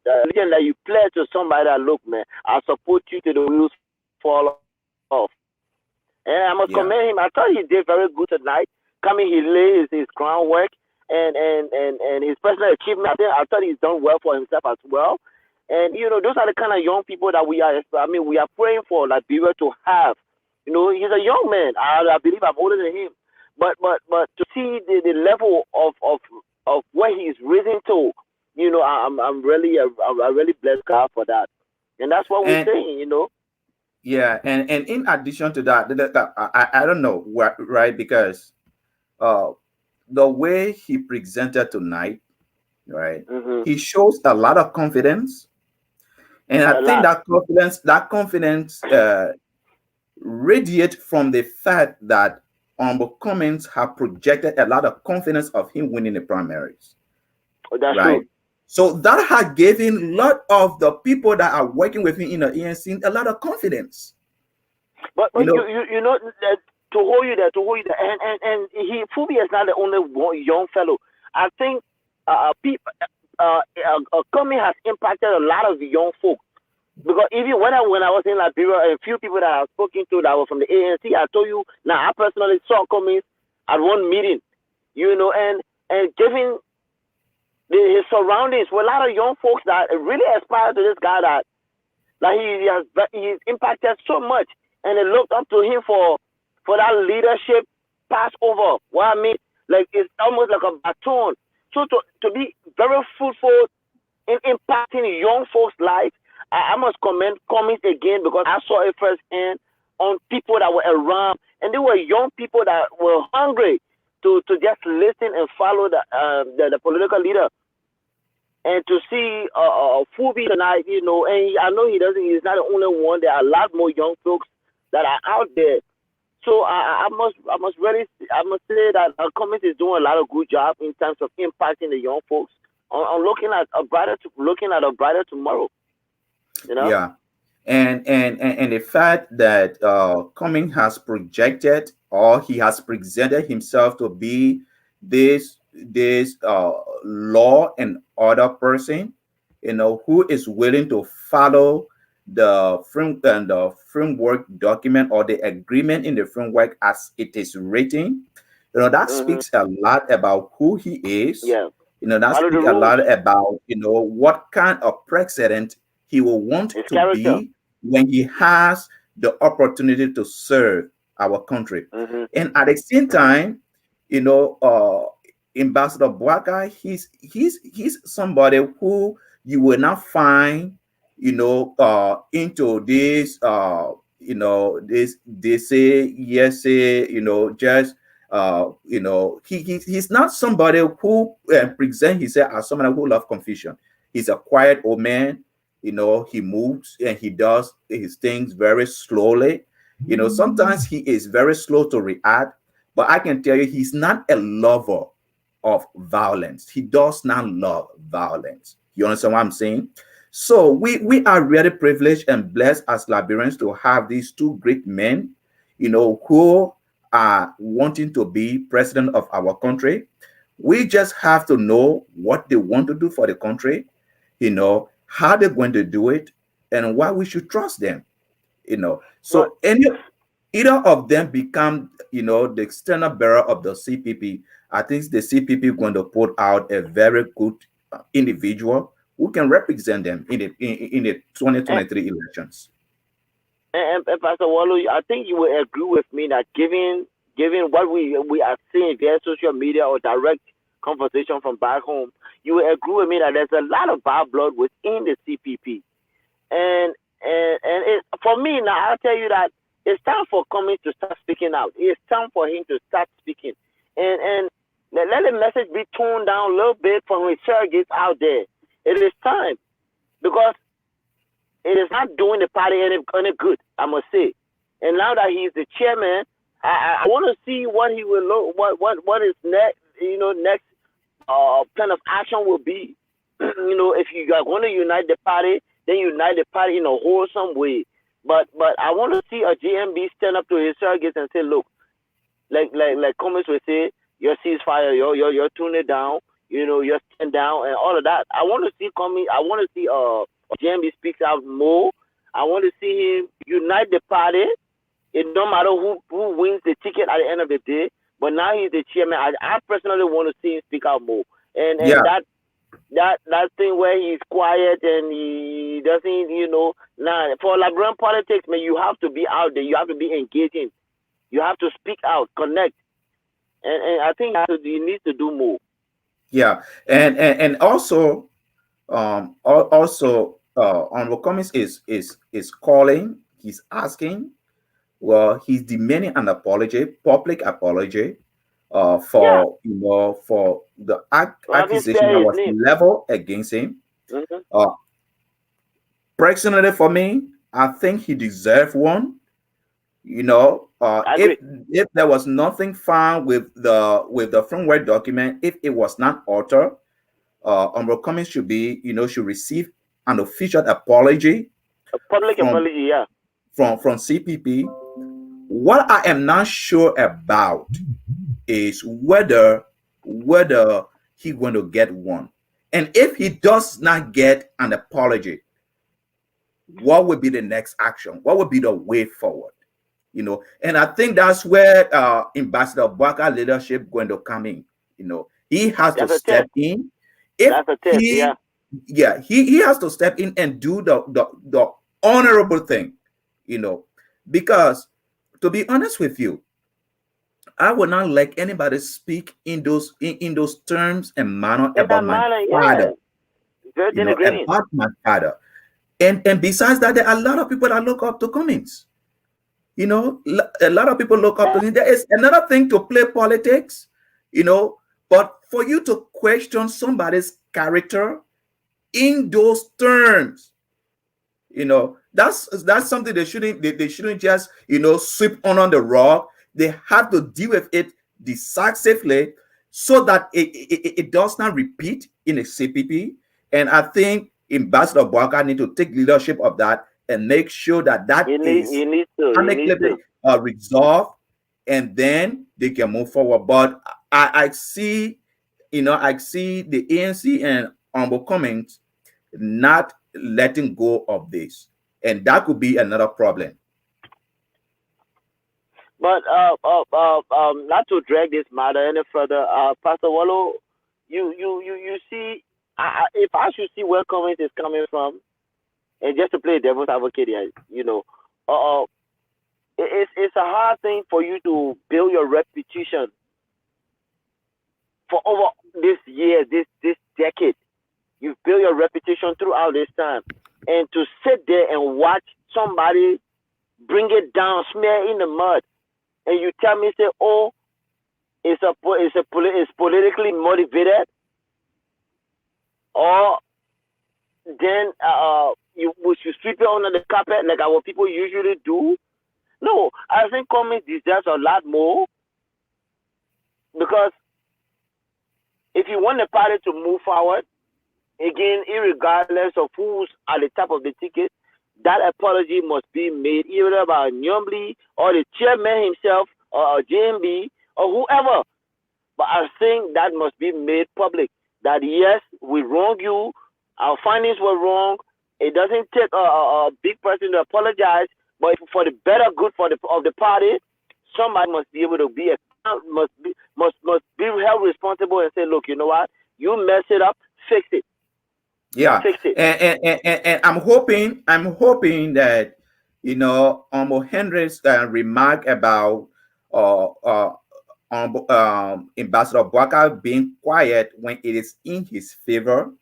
the religion that you pledge to somebody that, look, man, I support you to the wheels fall off. And I must commend him. I thought he did very good tonight. Coming, he laid his groundwork and his personal achievement. I thought he's done well for himself as well. And, you know, those are the kind of young people that we are praying for Liberia to have. You know, he's a young man. I believe I'm older than him. But to see the level of where he's risen to, you know, I really bless God for that. And that's what we're saying, you know. Yeah, and in addition to that, I don't know, right? Because the way he presented tonight, right? Mm-hmm. He shows a lot of confidence, and I think that confidence radiates from the fact that Honorable Cummings have projected a lot of confidence of him winning the primaries. Oh, that's right. True. So that had given a lot of the people that are working with him in the ANC a lot of confidence. But you know, to hold you there, and Fubi is not the only young fellow. I think Cummings has impacted a lot of young folks. Because even when I was in Liberia, a few people that I've spoken to that were from the ANC, I told you, now I personally saw Cummings at one meeting, you know, and given his surroundings with a lot of young folks that really aspire to this guy that he's impacted so much, and they looked up to him for that leadership pass over. What I mean, like it's almost like a baton. So to be very fruitful in impacting young folks' lives, I must commend Cummings again, because I saw it firsthand on people that were around, and they were young people that were hungry to just listen and follow the political leader. And to see Fubi tonight, you know, and I know he's not the only one. There are a lot more young folks that are out there. So I must say that Cummings is doing a lot of good job in terms of impacting the young folks on looking at a brighter tomorrow. You know? Yeah, and the fact that Cummings has projected, or he has presented himself to be this law and order person, you know, who is willing to follow the framework document or the agreement in the framework as it is written. You know, that speaks a lot about who he is. Yeah. You know, that speaks a lot about, you know, what kind of precedent he will want his to character. be when he has the opportunity to serve our country. And at the same time, you know, Ambassador Boakai, he's somebody who you will not find, you know, into this, you know, they say yes, say, you know, just you know, he's not somebody who present himself as somebody who loves confusion. He's a quiet old man. You know, he moves and he does his things very slowly. You know, sometimes he is very slow to react, but I can tell you he's not a lover of violence. He does not love violence. You understand what I'm saying? So we are really privileged and blessed as Liberians to have these two great men, you know, who are wanting to be president of our country. We just have to know what they want to do for the country, you know, how they're going to do it, and why we should trust them, you know. So either of them become, you know, the external bearer of the CPP. I think the CPP is going to put out a very good individual who can represent them in the 2023 elections. And Pastor Wallo, I think you will agree with me that given what we are seeing via social media or direct conversation from back home, you will agree with me that there's a lot of bad blood within the CPP. And for me now, I'll tell you that it's time for Cummings to start speaking out. It's time for him to start speaking. And let the message be toned down a little bit from his surrogates out there. It is time, because it is not doing the party any good, I must say. And now that he's the chairman, I want to see what he will look, what his next, you know, next plan of action will be. if you are going to unite the party, then unite the party in a wholesome way. But I want to see a GMB stand up to his surrogates and say, look, like Cummins would say, your ceasefire, your tune it down, your stand down and all of that. I want to see Cummins. I want to see GMB speaks out more. I want to see him unite the party. It don't matter who wins the ticket at the end of the day. But now he's the chairman. I personally want to see him speak out more. And Yeah. that thing where he's quiet and he doesn't, now for Liberian politics, man, you have to be out there. You have to be engaging. You have to speak out, connect. And I think he needs to do more. Yeah. And also also Honorable Cummings is calling, he's asking, well, he's demanding an apology, public apology, for for the accusation that was leveled against him. Mm-hmm. Personally, for me, I think he deserved one. If there was nothing found with the firmware document, if it was not altered, Honorable Cummings should receive an official apology, a public apology, yeah, from CPP. What I am not sure about is whether he's going to get one, and if he does not get an apology, what would be the next action? What would be the way forward? And I think that's where Ambassador Boakai leadership going to come in. He has to step in. If he has to step in and do the honorable thing, because to be honest with you, I would not like anybody speak in those terms and manner about my father. About my father. And besides that, there are a lot of people that look up to Cummings. A lot of people look up to him. There is another thing to play politics, but for you to question somebody's character in those terms, that's something they shouldn't just sweep under the rug. They have to deal with it decisively so that it does not repeat in a CPP. And I think Ambassador Boakai need to take leadership of that and make sure that is amicably resolved, and then they can move forward. But I see the ANC and Honorable Cummings not letting go of this, and that could be another problem. But not to drag this matter any further, Pastor Wallo, you see, if I should see where Cummings is coming from, and just to play devil's advocate here, it's a hard thing for you to build your reputation for over this year, this decade. You've built your reputation throughout this time, and to sit there and watch somebody bring it down, smear in the mud, and you tell me, say, oh, it's politically motivated, or then we should sweep it under the carpet like our people usually do. No, I think Cummings deserves a lot more, because if you want the party to move forward, again, irregardless of who's at the top of the ticket, that apology must be made either by Nyomli or the chairman himself or JMB or whoever. But I think that must be made public, that yes, we wronged you, our findings were wrong. It doesn't take a big person to apologize, but for the better good of the party, somebody must be able to must be held responsible and say, look, you know what, you mess it up, fix it. Yeah, and I'm hoping that Henry's remark about Ambassador Boakai being quiet when it is in his favor.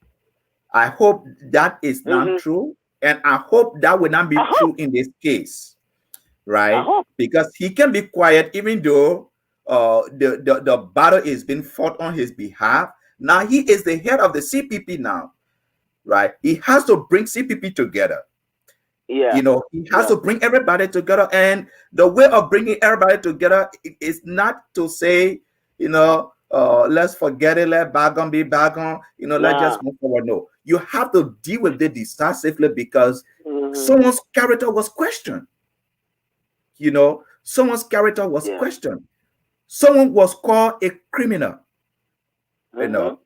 I hope that is not true, and I hope that will not be true in this case, right? Because he can be quiet even though the battle is being fought on his behalf. Now he is the head of the CPP now. Right, he has to bring CPP together. Yeah, he has to bring everybody together, and the way of bringing everybody together is not to say, let's forget it, let bygone be bygone, let's Nah. just move forward. No, you have to deal with it decisively because Mm-hmm. someone's character was questioned. Someone's character was Yeah. questioned. Someone was called a criminal, you Mm-hmm. know.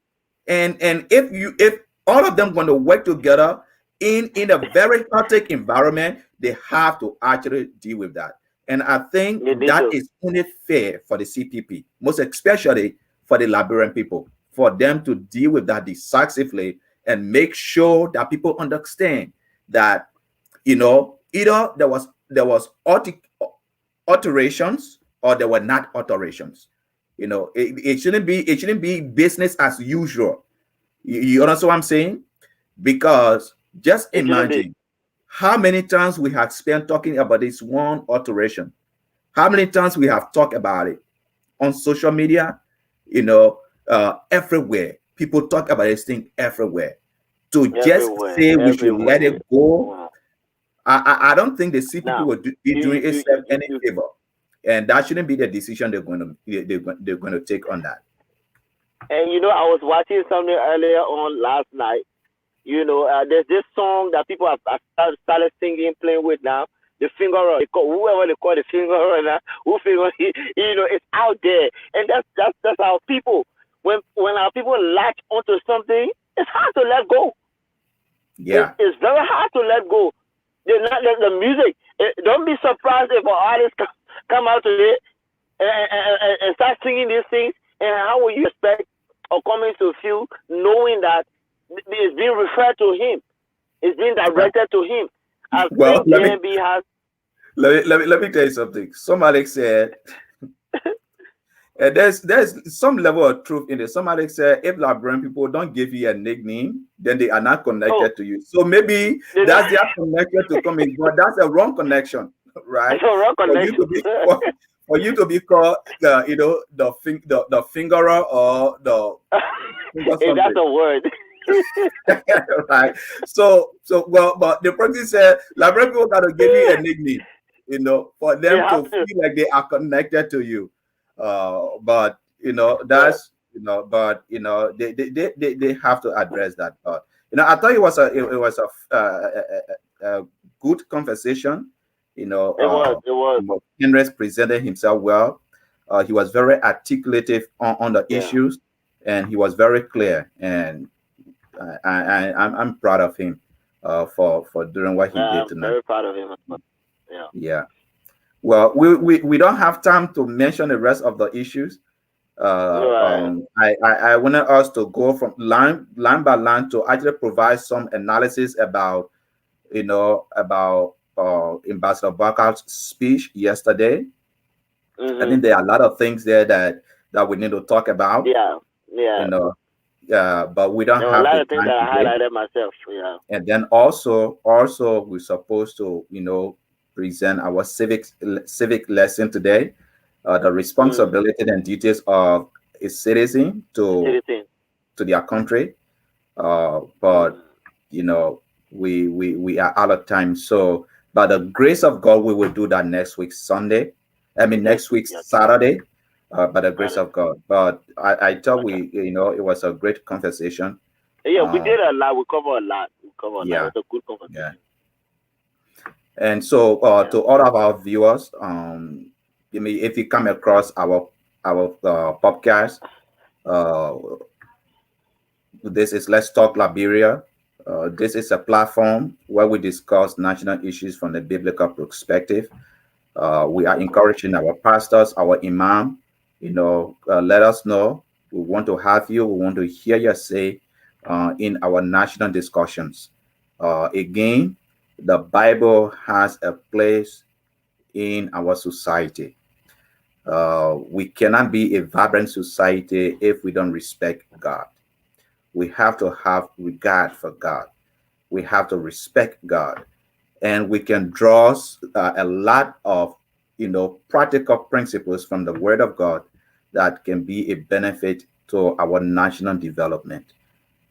And if all of them going to work together in a very chaotic environment, they have to actually deal with that. And I think You need that to. is only fair for the CPP, most especially for the Liberian people, for them to deal with that decisively and make sure that people understand that either there was alterations or there were not alterations. It shouldn't be business as usual. You understand what I'm saying? Because just It shouldn't be. imagine how many times we have spent talking about this one alteration, how many times we have talked about it on social media, everywhere. People talk about this thing everywhere. To just Everywhere. say we should let Everywhere. it go, Wow. I don't think the CPP Now, will be you, doing you, you, itself you, any you, favor, and that shouldn't be the decision they're going to take on that. and I was watching something earlier on last night. There's this song that people have started singing, playing with now. The finger roll, whoever they call the finger roll now, who finger, it's out there, and that's our people. When our people latch onto something, it's hard to let go. Yeah. It's very hard to let go. The music. Don't be surprised if an artist come out today and start singing these things. And how will you expect or coming to feel knowing that it's being referred to him, it's being directed to him, as Well, same JMB has. let me tell you something. Somebody said, and there's some level of truth in it. Somebody said, if Liberian people don't give you a nickname, then they are not Oh, connected to you. So maybe they don't. that's their connection to come in, but that's a wrong connection, right? It's a wrong For you connection. to be for you to be called the fingerer or the finger If that's something. a word. Right. So well, but the person said Liberian people got to give you a nickname, for They them have to to. feel like they are connected to you. But Yeah. that's but they have to address that. But I thought it was a good conversation. It was. It was. Henry presented himself well. He was very articulative on the Yeah. issues, and he was very clear. And I'm proud of him for doing what he did I'm tonight. very proud of him as well. Yeah. Yeah. Well, we don't have time to mention the rest of the issues. Right. I wanted us to go from line by line to actually provide some analysis about Ambassador Barker's speech yesterday. I Mhm. think there are a lot of things there that we need to talk about. Yeah. You Yeah. know, but we don't There were a have lot the of things time that I today. highlighted myself. Yeah. And then also we're supposed to present our civic lesson today, the Mm. responsibility and duties of a citizen The to citizen. their country. But Mm. we are out of time. So by the grace of God, we will do that next week Sunday. I mean Next next week. week Yeah. Saturday. By the grace Saturday. of God. But I thought Okay. it was a great conversation. Yeah, we Uh, did a lot. We covered a lot. We covered a lot. yeah, It was a good yeah. conversation. And so, Yeah. to all of our viewers, if you come across our podcast, uh, this is Let's Talk Liberia. This is a platform where we discuss national issues from the biblical perspective. We are Mhm. encouraging our pastors, our imam, let us know. We want to have you. We want to hear your say in our national discussions. Again, the Bible has a place in our society. We cannot be a vibrant society if we don't respect God. We have to have regard for God. We have to respect God, and we can draw a lot of practical principles from the Word of God that can be a benefit to our national development.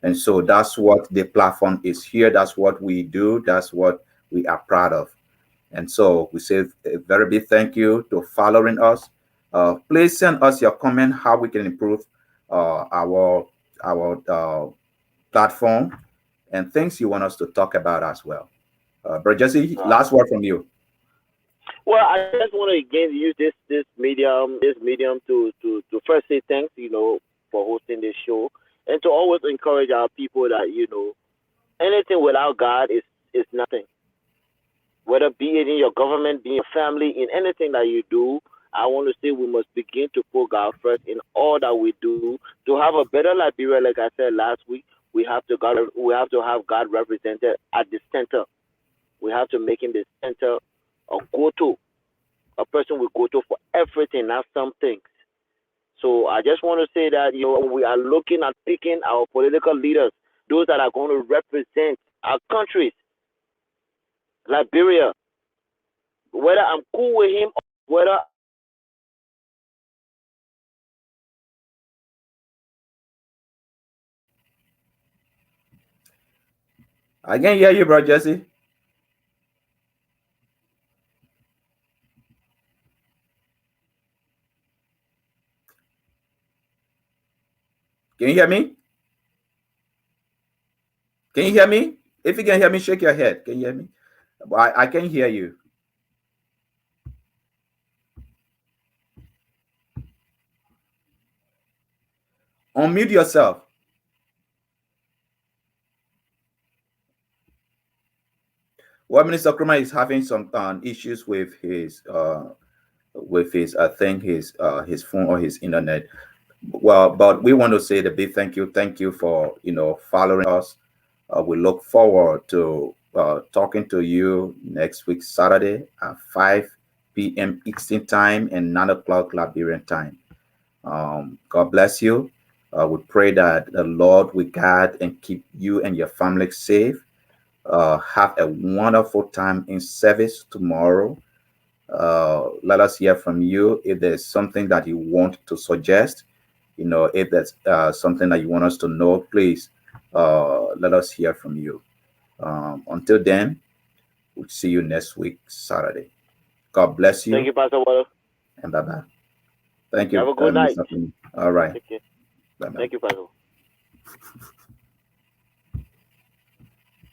And so that's what the platform is here. That's what we do. That's what we are proud of. And so we say a very big thank you to following us. Please send us your comment how we can improve our platform and things you want us to talk about as well. Bro Jesse, last word from you. Well, I just want to again use this medium to first say thanks, for hosting this show, and to always encourage our people that anything without God is nothing. Whether be it in your government, be in your family, in anything that you do, I want to say we must begin to put God first in all that we do to have a better Liberia. Like I said last week, we have to have God represented at the center. We have to make him the center, a go-to, a person we go to for everything, not some things. So I just want to say that we are looking at picking our political leaders, those that are going to represent our countries, Liberia. Whether I'm cool with him, or whether I can hear you, bro Jesse. Can you hear me? Can you hear me? If you can hear me, shake your head. Can you hear me? I can hear you. Unmute yourself. Well, Minister Kruma is having some issues with his I think his phone or his internet. Well, but we want to say the big thank you for following us. We look forward to talking to you next week Saturday at 5 p.m. Eastern time and 9 o'clock Liberian time. God bless you. We pray that the Lord will guide and keep you and your family safe. Have a wonderful time in service tomorrow. Let us hear from you if there's something that you want to suggest. If there's something that you want us to know, please let us hear from you. Until then, we'll see you next week, Saturday. God bless thank you, you, Pastor Water. and bye bye. Thank Have you, a good night. Mr. All right. Take care. Bye bye. Thank you, Pastor.